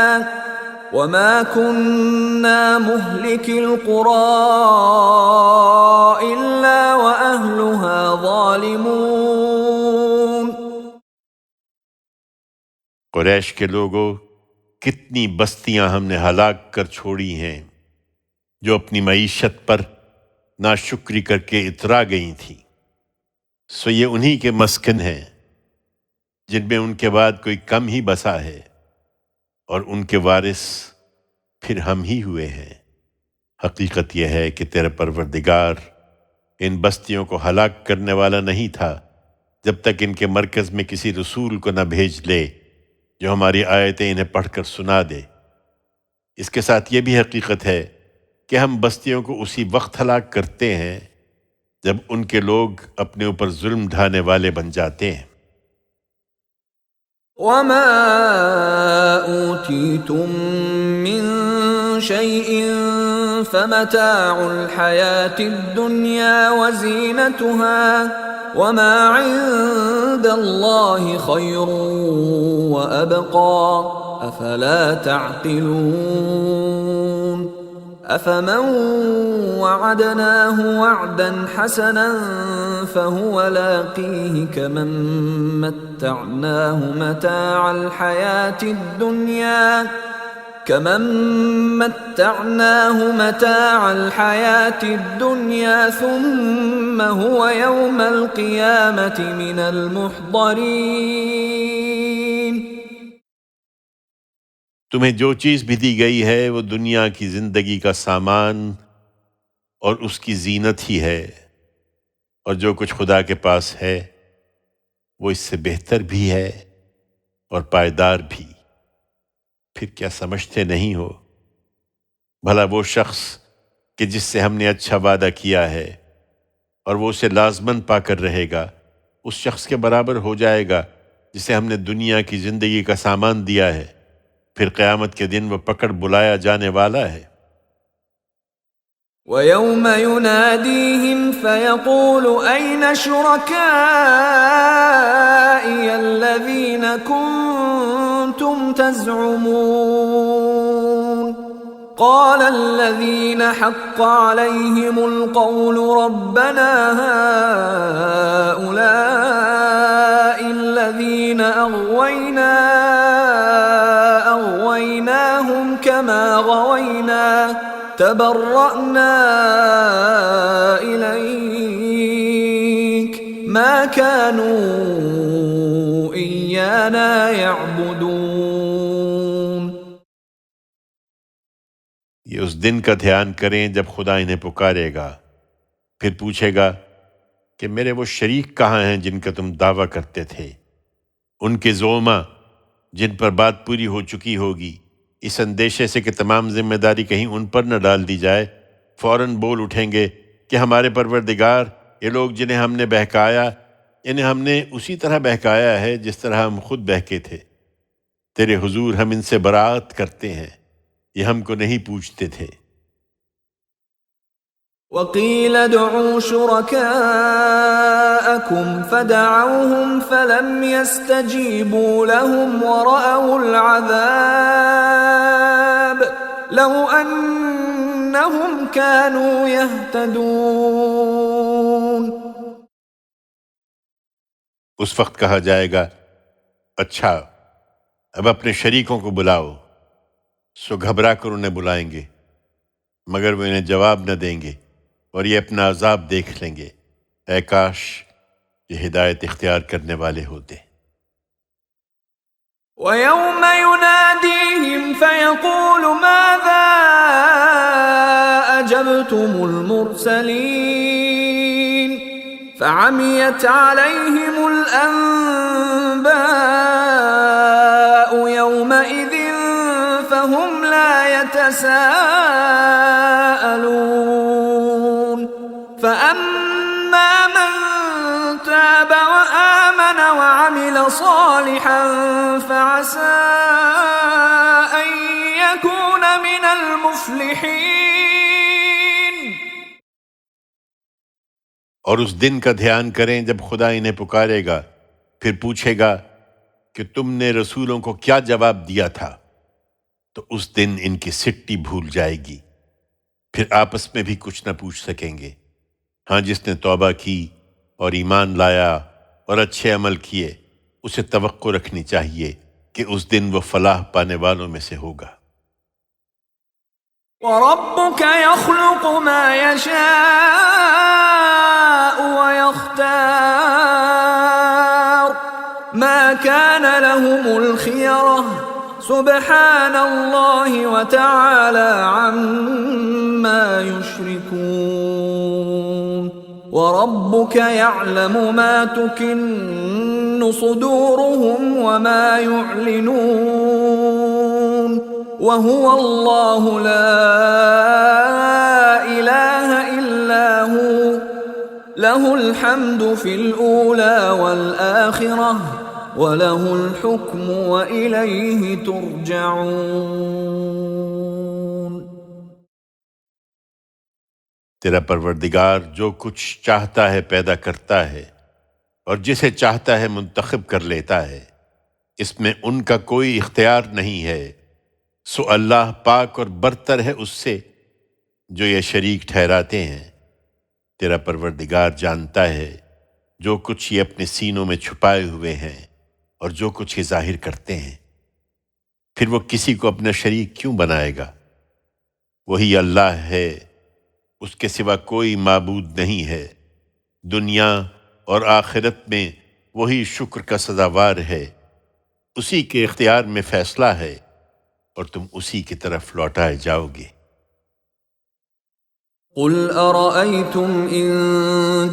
S1: وما كنا مهلك القرى إلا وأهلها ظالمون۔
S2: قریش کے لوگوں، کتنی بستیاں ہم نے ہلاک کر چھوڑی ہیں جو اپنی معیشت پر ناشکری کر کے اترا گئی تھیں، سو یہ انہی کے مسکن ہیں جن میں ان کے بعد کوئی کم ہی بسا ہے، اور ان کے وارث پھر ہم ہی ہوئے ہیں۔ حقیقت یہ ہے کہ تیرا پروردگار ان بستیوں کو ہلاک کرنے والا نہیں تھا جب تک ان کے مرکز میں کسی رسول کو نہ بھیج لے جو ہماری آیتیں انہیں پڑھ کر سنا دے۔ اس کے ساتھ یہ بھی حقیقت ہے کہ ہم بستیوں کو اسی وقت ہلاک کرتے ہیں جب ان کے لوگ اپنے اوپر ظلم ڈھانے والے بن جاتے ہیں۔
S1: وما أوتيتم من شيء فمتاع الحياة الدنيا وزينتها وما عند الله خير وأبقى أفلا تعقلون۔ أفمن وعدناه وعدا حسنا فهو لاقيه كمن متعناه متاع الحياة الدنيا ثم هو يوم القيامة من المحضرين۔
S2: تمہیں جو چیز بھی دی گئی ہے وہ دنیا کی زندگی کا سامان اور اس کی زینت ہی ہے، اور جو کچھ خدا کے پاس ہے وہ اس سے بہتر بھی ہے اور پائیدار بھی۔ پھر کیا سمجھتے نہیں ہو؟ بھلا وہ شخص کہ جس سے ہم نے اچھا وعدہ کیا ہے اور وہ اسے لازماً پا کر رہے گا، اس شخص کے برابر ہو جائے گا جسے ہم نے دنیا کی زندگی کا سامان دیا ہے، پھر قیامت کے دن وہ پکڑ بلایا جانے والا ہے۔
S1: وَيَوْمَ يُنَادِيهِمْ فَيَقُولُ أَيْنَ شُرَكَائِيَ الَّذِينَ كُنتُمْ تَزْعُمُونَ قَالَ الَّذِينَ حَقَّ عَلَيْهِمُ الْقَوْلُ رَبَّنَا هَؤُلَاءِ الَّذِينَ أَغْوَيْنَاهُمْ كَمَا غَوَيْنَا تبرأنا إليك ما كانوا إيانا يعبدون۔
S2: یہ اس دن کا دھیان کریں جب خدا انہیں پکارے گا، پھر پوچھے گا کہ میرے وہ شریک کہاں ہیں جن کا تم دعویٰ کرتے تھے؟ ان کے زعما جن پر بات پوری ہو چکی ہوگی، اس اندیشے سے کہ تمام ذمہ داری کہیں ان پر نہ ڈال دی جائے، فوراً بول اٹھیں گے کہ ہمارے پروردگار، یہ لوگ جنہیں ہم نے بہکایا، انہیں ہم نے اسی طرح بہکایا ہے جس طرح ہم خود بہکے تھے۔ تیرے حضور ہم ان سے برات کرتے ہیں، یہ ہم کو نہیں پوچھتے تھے۔
S1: وَقِيلَ ادْعُوا شُرَكَاءَكُمْ فَدَعَوْهُمْ فَلَمْ يَسْتَجِيبُوا لَهُمْ وَرَأَوُا الْعَذَابَ لَوْ أَنَّهُمْ كَانُوا يَهْتَدُونَ۔
S2: اس وقت کہا جائے گا، اچھا اب اپنے شریکوں کو بلاؤ، سو گھبرا کر انہیں بلائیں گے، مگر وہ انہیں جواب نہ دیں گے اور یہ اپنا عذاب دیکھ لیں گے۔ اے کاش یہ ہدایت اختیار کرنے والے ہوتے۔
S1: وَيَوْمَ يُنَادِيهِمْ فَيَقُولُ مَاذَا أَجَبْتُمُ الْمُرْسَلِينَ فَعَمِيَتْ عَلَيْهِمُ الْأَنبَاءُ يَوْمَئِذٍ فَهُمْ لَا يَتَسَاءَلُونَ فَأَمَّا مَنْ تَابَ وَآمَنَ وَعَمِلَ صَالِحًا فَعَسَىٰ أَن يَكُونَ مِنَ الْمُفْلِحِينَ۔
S2: اور اس دن کا دھیان کریں جب خدا انہیں پکارے گا، پھر پوچھے گا کہ تم نے رسولوں کو کیا جواب دیا تھا، تو اس دن ان کی سٹی بھول جائے گی، پھر آپس میں بھی کچھ نہ پوچھ سکیں گے۔ ہاں، جس نے توبہ کی اور ایمان لایا اور اچھے عمل کیے، اسے توقع رکھنی چاہیے کہ اس دن وہ فلاح پانے والوں میں سے ہوگا۔
S1: وَرَبُّكَ يَخْلُقُ مَا يَشَاءُ وَيَخْتَارُ مَا كَانَ لَهُمُ الْخِيَرَةُ سُبْحَانَ اللَّهِ وَتَعَالَى عَمَّا يُشْرِكُونَ وَرَبُّكَ يَعْلَمُ مَا تُكِنُّ صُدُورُهُمْ وَمَا يُعْلِنُونَ وَهُوَ اللَّهُ لَا إِلَٰهَ إِلَّا هُوَ لَهُ الْحَمْدُ فِي الْأُولَى وَالْآخِرَةِ وَلَهُ الْحُكْمُ وَإِلَيْهِ تُرْجَعُونَ۔
S2: تیرا پروردگار جو کچھ چاہتا ہے پیدا کرتا ہے، اور جسے چاہتا ہے منتخب کر لیتا ہے، اس میں ان کا کوئی اختیار نہیں ہے۔ سو اللہ پاک اور برتر ہے اس سے جو یہ شریک ٹھہراتے ہیں۔ تیرا پروردگار جانتا ہے جو کچھ یہ اپنے سینوں میں چھپائے ہوئے ہیں اور جو کچھ یہ ظاہر کرتے ہیں۔ پھر وہ کسی کو اپنا شریک کیوں بنائے گا؟ وہی اللہ ہے، اس کے سوا کوئی معبود نہیں ہے۔ دنیا اور آخرت میں وہی شکر کا سزاوار ہے، اسی کے اختیار میں فیصلہ ہے، اور تم اسی کی طرف لوٹائے جاؤ گے۔
S1: قُلْ أَرَأَيْتُمْ إِن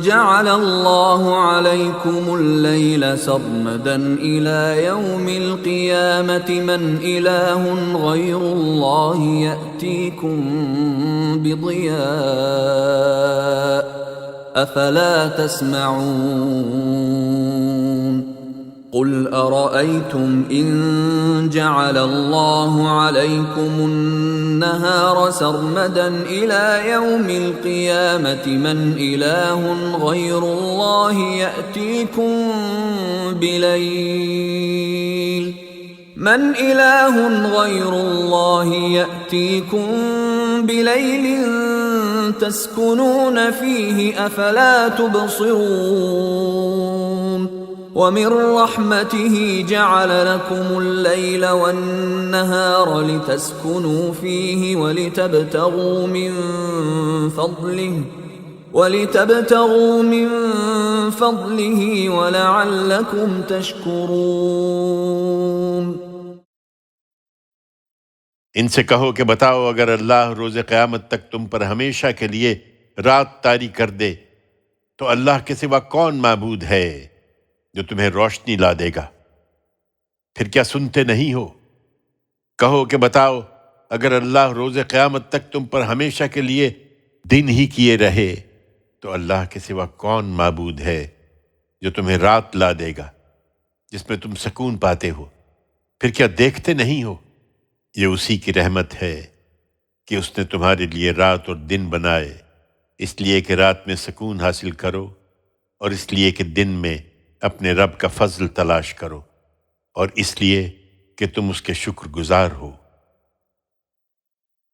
S1: جَعَلَ اللَّهُ عَلَيْكُمُ اللَّيْلَ سَرْمَدًا إِلَى يَوْمِ الْقِيَامَةِ مَنْ إِلَٰهٌ غَيْرُ اللَّهِ يَأْتِيكُمْ بِضِيَاءٍ أَفَلَا تَسْمَعُونَ قُلْ أَرَأَيْتُمْ إِن جَعَلَ اللَّهُ عَلَيْكُمُ النَّهَارَ سَرْمَدًا إِلَى يَوْمِ الْقِيَامَةِ مَنْ إِلَٰهٌ غَيْرُ اللَّهِ يَأْتِيكُم بِلَيْلٍ تَسْكُنُونَ فِيهِ أَفَلَا تُبْصِرُونَ وَمِن رَّحْمَتِهِ جَعَلَ لَكُمُ اللَّيْلَ وَالنَّهَارَ لِتَسْكُنُوا فِيهِ وَلِتَبْتَغُوا مِن فَضْلِهِ وَلَعَلَّكُمْ تَشْكُرُونَ۔
S2: ان سے کہو کہ بتاؤ، اگر اللہ روز قیامت تک تم پر ہمیشہ کے لیے رات طاری کر دے تو اللہ کے سوا کون معبود ہے جو تمہیں روشنی لا دے گا؟ پھر کیا سنتے نہیں ہو؟ کہو کہ بتاؤ، اگر اللہ روز قیامت تک تم پر ہمیشہ کے لیے دن ہی کیے رہے تو اللہ کے سوا کون معبود ہے جو تمہیں رات لا دے گا جس میں تم سکون پاتے ہو؟ پھر کیا دیکھتے نہیں ہو؟ یہ اسی کی رحمت ہے کہ اس نے تمہارے لیے رات اور دن بنائے، اس لیے کہ رات میں سکون حاصل کرو اور اس لیے کہ دن میں اپنے رب کا فضل تلاش کرو، اور اس لیے کہ تم اس کے شکر گزار ہو۔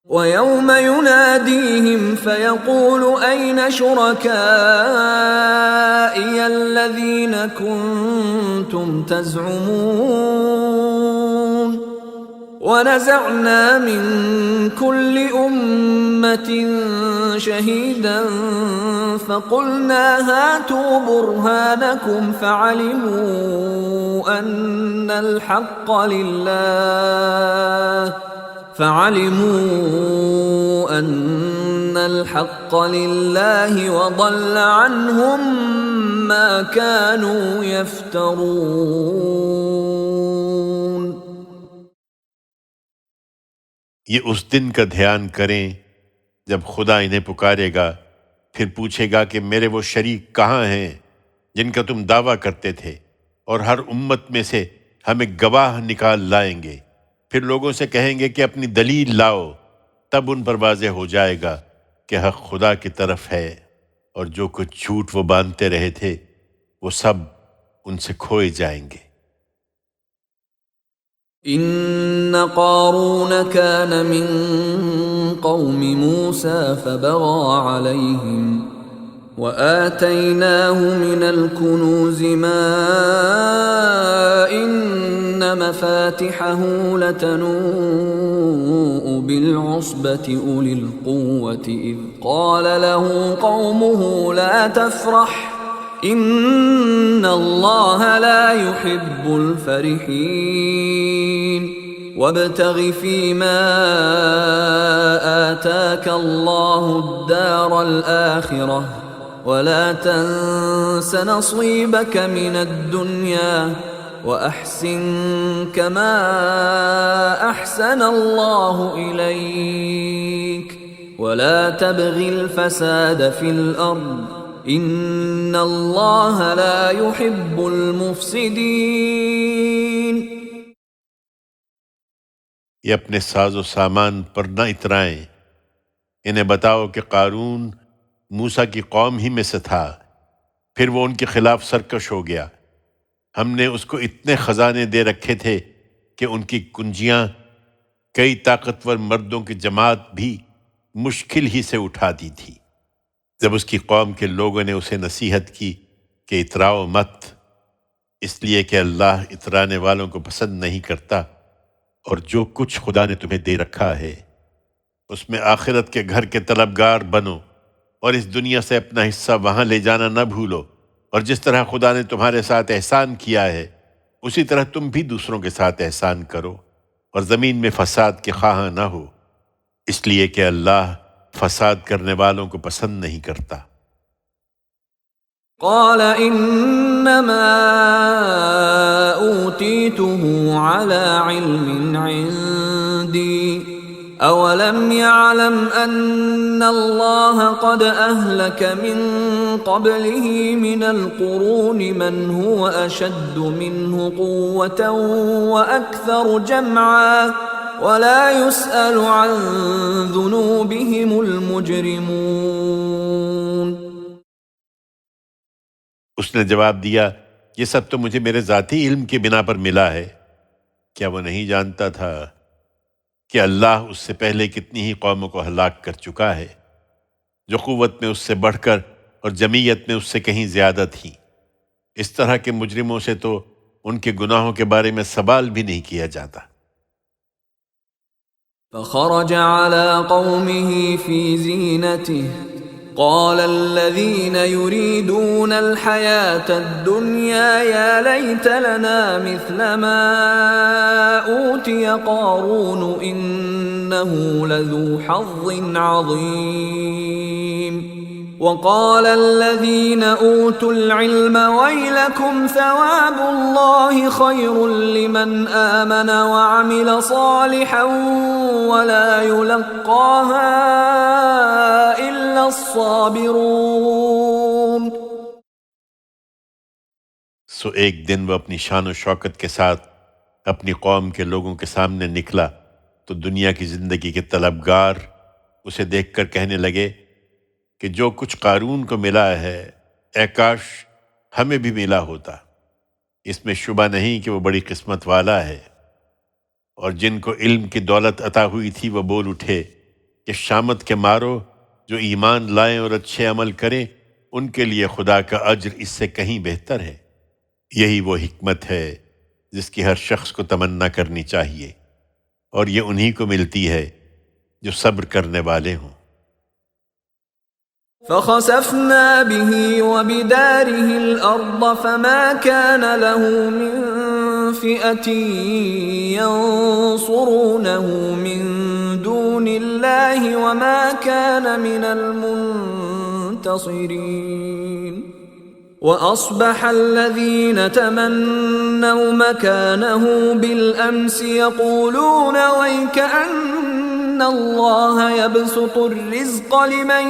S1: وَيَوْمَ يُنَادِيهِمْ فَيَقُولُ أَيْنَ شُرَكَائِيَ الَّذِينَ كُنتُمْ تَزْعُمُونَ وَنَزَعْنَا مِن كُلِّ أُمَّةٍ شَهِيدًا فَقُلْنَا هَاتُوا بُرْهَانَكُمْ فَعَلِمُوا أَنَّ الْحَقَّ لِلَّهِ وَضَلَّ عَنْهُمْ مَا كَانُوا يَفْتَرُونَ۔
S2: یہ اس دن کا دھیان کریں جب خدا انہیں پکارے گا، پھر پوچھے گا کہ میرے وہ شریک کہاں ہیں جن کا تم دعویٰ کرتے تھے، اور ہر امت میں سے ہم ایک گواہ نکال لائیں گے۔ پھر لوگوں سے کہیں گے کہ اپنی دلیل لاؤ، تب ان پر واضح ہو جائے گا کہ حق خدا کی طرف ہے، اور جو کچھ جھوٹ وہ باندھتے رہے تھے وہ سب ان سے کھوئے جائیں گے۔
S1: إن قارون كان من قوم موسى فبغى عليهم وآتيناه من الكنوز ما إن مفاتحه لتنوء بالعصبة أولي القوة إذ قال له قومه لا تفرح إن الله لا يحب الفرحين وابتغ فيما آتاك الله الدار الآخرة ولا تنس نصيبك من الدنيا وأحسن كما أحسن الله إليك ولا تبغ الفساد في الأرض ان اللہ لا يحب المفسدین۔
S2: یہ اپنے ساز و سامان پر نہ اترائیں، انہیں بتاؤ کہ قارون موسیٰ کی قوم ہی میں سے تھا، پھر وہ ان کے خلاف سرکش ہو گیا۔ ہم نے اس کو اتنے خزانے دے رکھے تھے کہ ان کی کنجیاں کئی طاقتور مردوں کی جماعت بھی مشکل ہی سے اٹھا دی تھی۔ جب اس کی قوم کے لوگوں نے اسے نصیحت کی کہ اتراؤ مت، اس لیے کہ اللہ اترانے والوں کو پسند نہیں کرتا، اور جو کچھ خدا نے تمہیں دے رکھا ہے اس میں آخرت کے گھر کے طلبگار بنو، اور اس دنیا سے اپنا حصہ وہاں لے جانا نہ بھولو، اور جس طرح خدا نے تمہارے ساتھ احسان کیا ہے اسی طرح تم بھی دوسروں کے ساتھ احسان کرو، اور زمین میں فساد کے خواہاں نہ ہو، اس لیے کہ اللہ فساد کرنے والوں کو پسند نہیں کرتا۔
S1: قال انما اوتیته على علم عندي اولم يعلم ان الله قد اهلك من قبله من القرون من هو اشد منه قوة واكثر جمعا ولا يسأل عن ذنوبهم المجرمون۔
S2: اس نے جواب دیا، یہ سب تو مجھے میرے ذاتی علم کی بنا پر ملا ہے۔ کیا وہ نہیں جانتا تھا کہ اللہ اس سے پہلے کتنی ہی قوموں کو ہلاک کر چکا ہے جو قوت میں اس سے بڑھ کر اور جمعیت میں اس سے کہیں زیادہ تھیں؟ اس طرح کے مجرموں سے تو ان کے گناہوں کے بارے میں سوال بھی نہیں کیا جاتا۔
S1: فخرج على قومه في زينته قال الذين يريدون الحياة الدنيا يا ليت لنا مثل ما أوتي قارون إنه لذو حظ عظيم وقال الذين أوتوا العلم ويلكم ثواب الله خير لمن آمن وعمل صالحا ولا يلقاها إلا الصابرون۔
S2: سو ایک دن وہ اپنی شان و شوکت کے ساتھ اپنی قوم کے لوگوں کے سامنے نکلا تو دنیا کی زندگی کے طلبگار اسے دیکھ کر کہنے لگے کہ جو کچھ قارون کو ملا ہے اے کاش ہمیں بھی ملا ہوتا۔ اس میں شبہ نہیں کہ وہ بڑی قسمت والا ہے۔ اور جن کو علم کی دولت عطا ہوئی تھی وہ بول اٹھے کہ شامت کے مارو، جو ایمان لائیں اور اچھے عمل کریں ان کے لیے خدا کا اجر اس سے کہیں بہتر ہے۔ یہی وہ حکمت ہے جس کی ہر شخص کو تمنا کرنی چاہیے، اور یہ انہی کو ملتی ہے جو صبر کرنے والے ہوں۔
S1: فخسفنا به وبداره الأرض فما كان له من فئة ينصرونه من دون الله وما كان من المنتصرين وأصبح الذين تمنوا مكانه بالأمس يقولون ويكأن الله يبسط الرزق لمن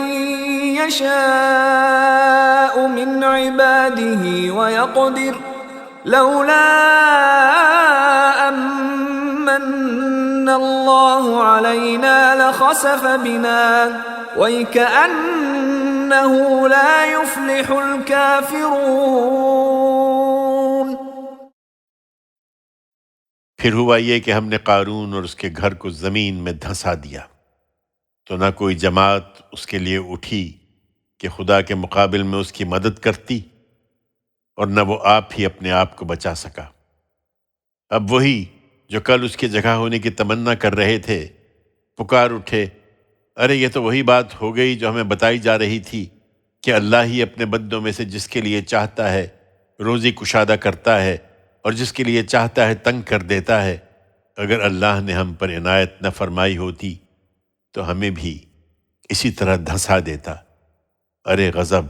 S1: يشاء من عباده ويقدر لولا أمن الله علينا لخسف بنا ويكأنه لا يفلح الكافرون۔
S2: پھر ہوا یہ کہ ہم نے قارون اور اس کے گھر کو زمین میں دھنسا دیا، تو نہ کوئی جماعت اس کے لیے اٹھی کہ خدا کے مقابل میں اس کی مدد کرتی، اور نہ وہ آپ ہی اپنے آپ کو بچا سکا۔ اب وہی جو کل اس کی جگہ ہونے کی تمنا کر رہے تھے پکار اٹھے، ارے یہ تو وہی بات ہو گئی جو ہمیں بتائی جا رہی تھی کہ اللہ ہی اپنے بندوں میں سے جس کے لیے چاہتا ہے روزی کشادہ کرتا ہے اور جس کے لیے چاہتا ہے تنگ کر دیتا ہے۔ اگر اللہ نے ہم پر عنایت نہ فرمائی ہوتی تو ہمیں بھی اسی طرح دھنسا دیتا۔ ارے غضب،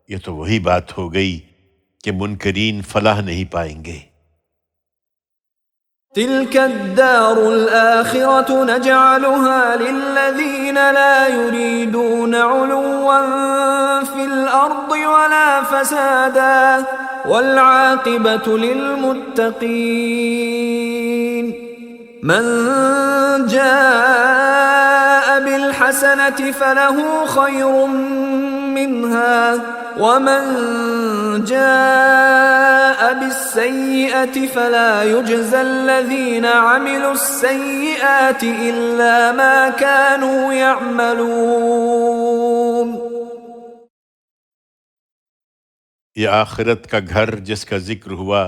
S2: یہ تو وہی بات ہو گئی کہ منکرین فلاح نہیں پائیں گے۔
S1: تلك الدار الآخرة نجعلها للذين لا يريدون علوا في الأرض ولا فسادا والعاقبة للمتقين من جاء بالحسنة فله خير منها ومن جاء بالسيئة فلا يجزى الذين عملوا السيئات إلا ما كانوا يعملون۔
S2: یہ آخرت کا گھر جس کا ذکر ہوا،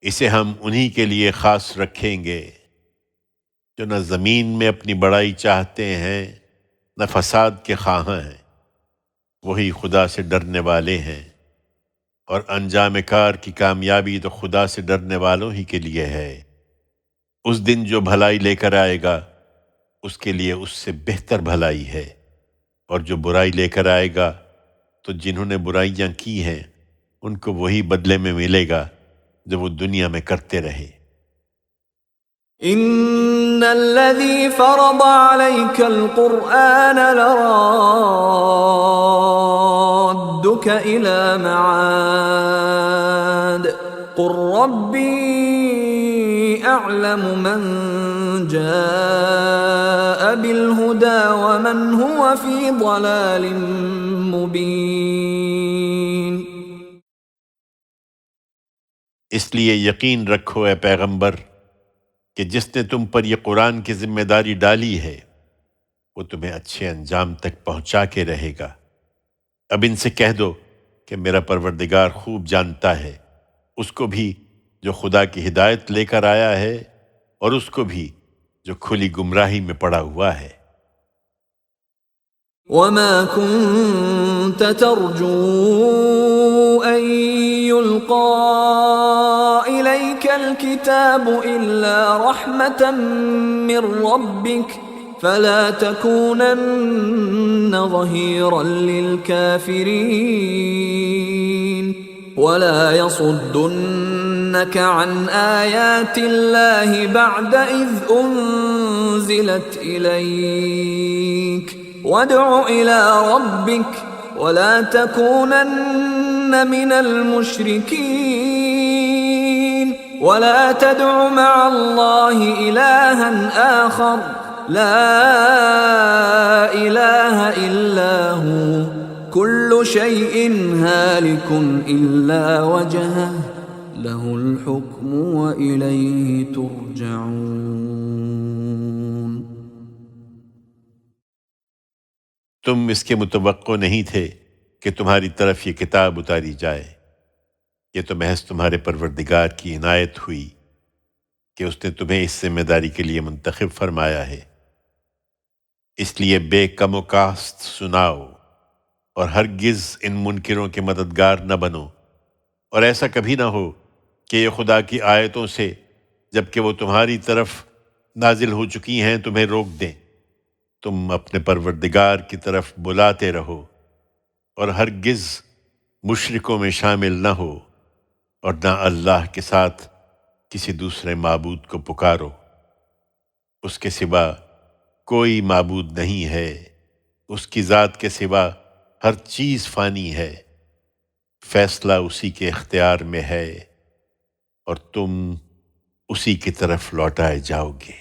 S2: اسے ہم انہی کے لیے خاص رکھیں گے جو نہ زمین میں اپنی بڑائی چاہتے ہیں نہ فساد کے خواہاں ہیں، وہی خدا سے ڈرنے والے ہیں، اور انجام کار کی کامیابی تو خدا سے ڈرنے والوں ہی کے لیے ہے۔ اس دن جو بھلائی لے کر آئے گا اس کے لیے اس سے بہتر بھلائی ہے، اور جو برائی لے کر آئے گا تو جنہوں نے برائیاں کی ہیں ان کو وہی بدلے میں ملے گا جو وہ دنیا میں کرتے رہے۔
S1: ان الذي فرض عليك القرآن لرادك الى معاد قل ربي اعلم من جاء بالهدى ومن هو في ضلال مبين۔
S2: اس لیے یقین رکھو اے پیغمبر کہ جس نے تم پر یہ قرآن کی ذمہ داری ڈالی ہے وہ تمہیں اچھے انجام تک پہنچا کے رہے گا۔ اب ان سے کہہ دو کہ میرا پروردگار خوب جانتا ہے اس کو بھی جو خدا کی ہدایت لے کر آیا ہے اور اس کو بھی جو کھلی گمراہی میں پڑا ہوا ہے۔
S1: وما كنت ترجو أن يلقى إليك الكتاب إلا رحمة من ربك فلا تكونن ظهيرا للكافرين ولا يصدنك عن آيات الله بعد إذ أنزلت إليك وادع إلى ربك ولا تكونن من المشركين ولا تدع مع الله إلها آخر لا إله إلا هو كل شيء هالك إلا وجهه له الحكم وإليه ترجعون۔
S2: تم اس کے متوقع نہیں تھے کہ تمہاری طرف یہ کتاب اتاری جائے، یہ تو محض تمہارے پروردگار کی عنایت ہوئی کہ اس نے تمہیں اس ذمہ داری کے لیے منتخب فرمایا ہے۔ اس لیے بے کم و کاست سناؤ اور ہرگز ان منکروں کے مددگار نہ بنو، اور ایسا کبھی نہ ہو کہ یہ خدا کی آیتوں سے جبکہ وہ تمہاری طرف نازل ہو چکی ہیں تمہیں روک دیں۔ تم اپنے پروردگار کی طرف بلاتے رہو اور ہرگز مشرکوں میں شامل نہ ہو، اور نہ اللہ کے ساتھ کسی دوسرے معبود کو پکارو، اس کے سوا کوئی معبود نہیں ہے، اس کی ذات کے سوا ہر چیز فانی ہے، فیصلہ اسی کے اختیار میں ہے اور تم اسی کی طرف لوٹائے جاؤ گے۔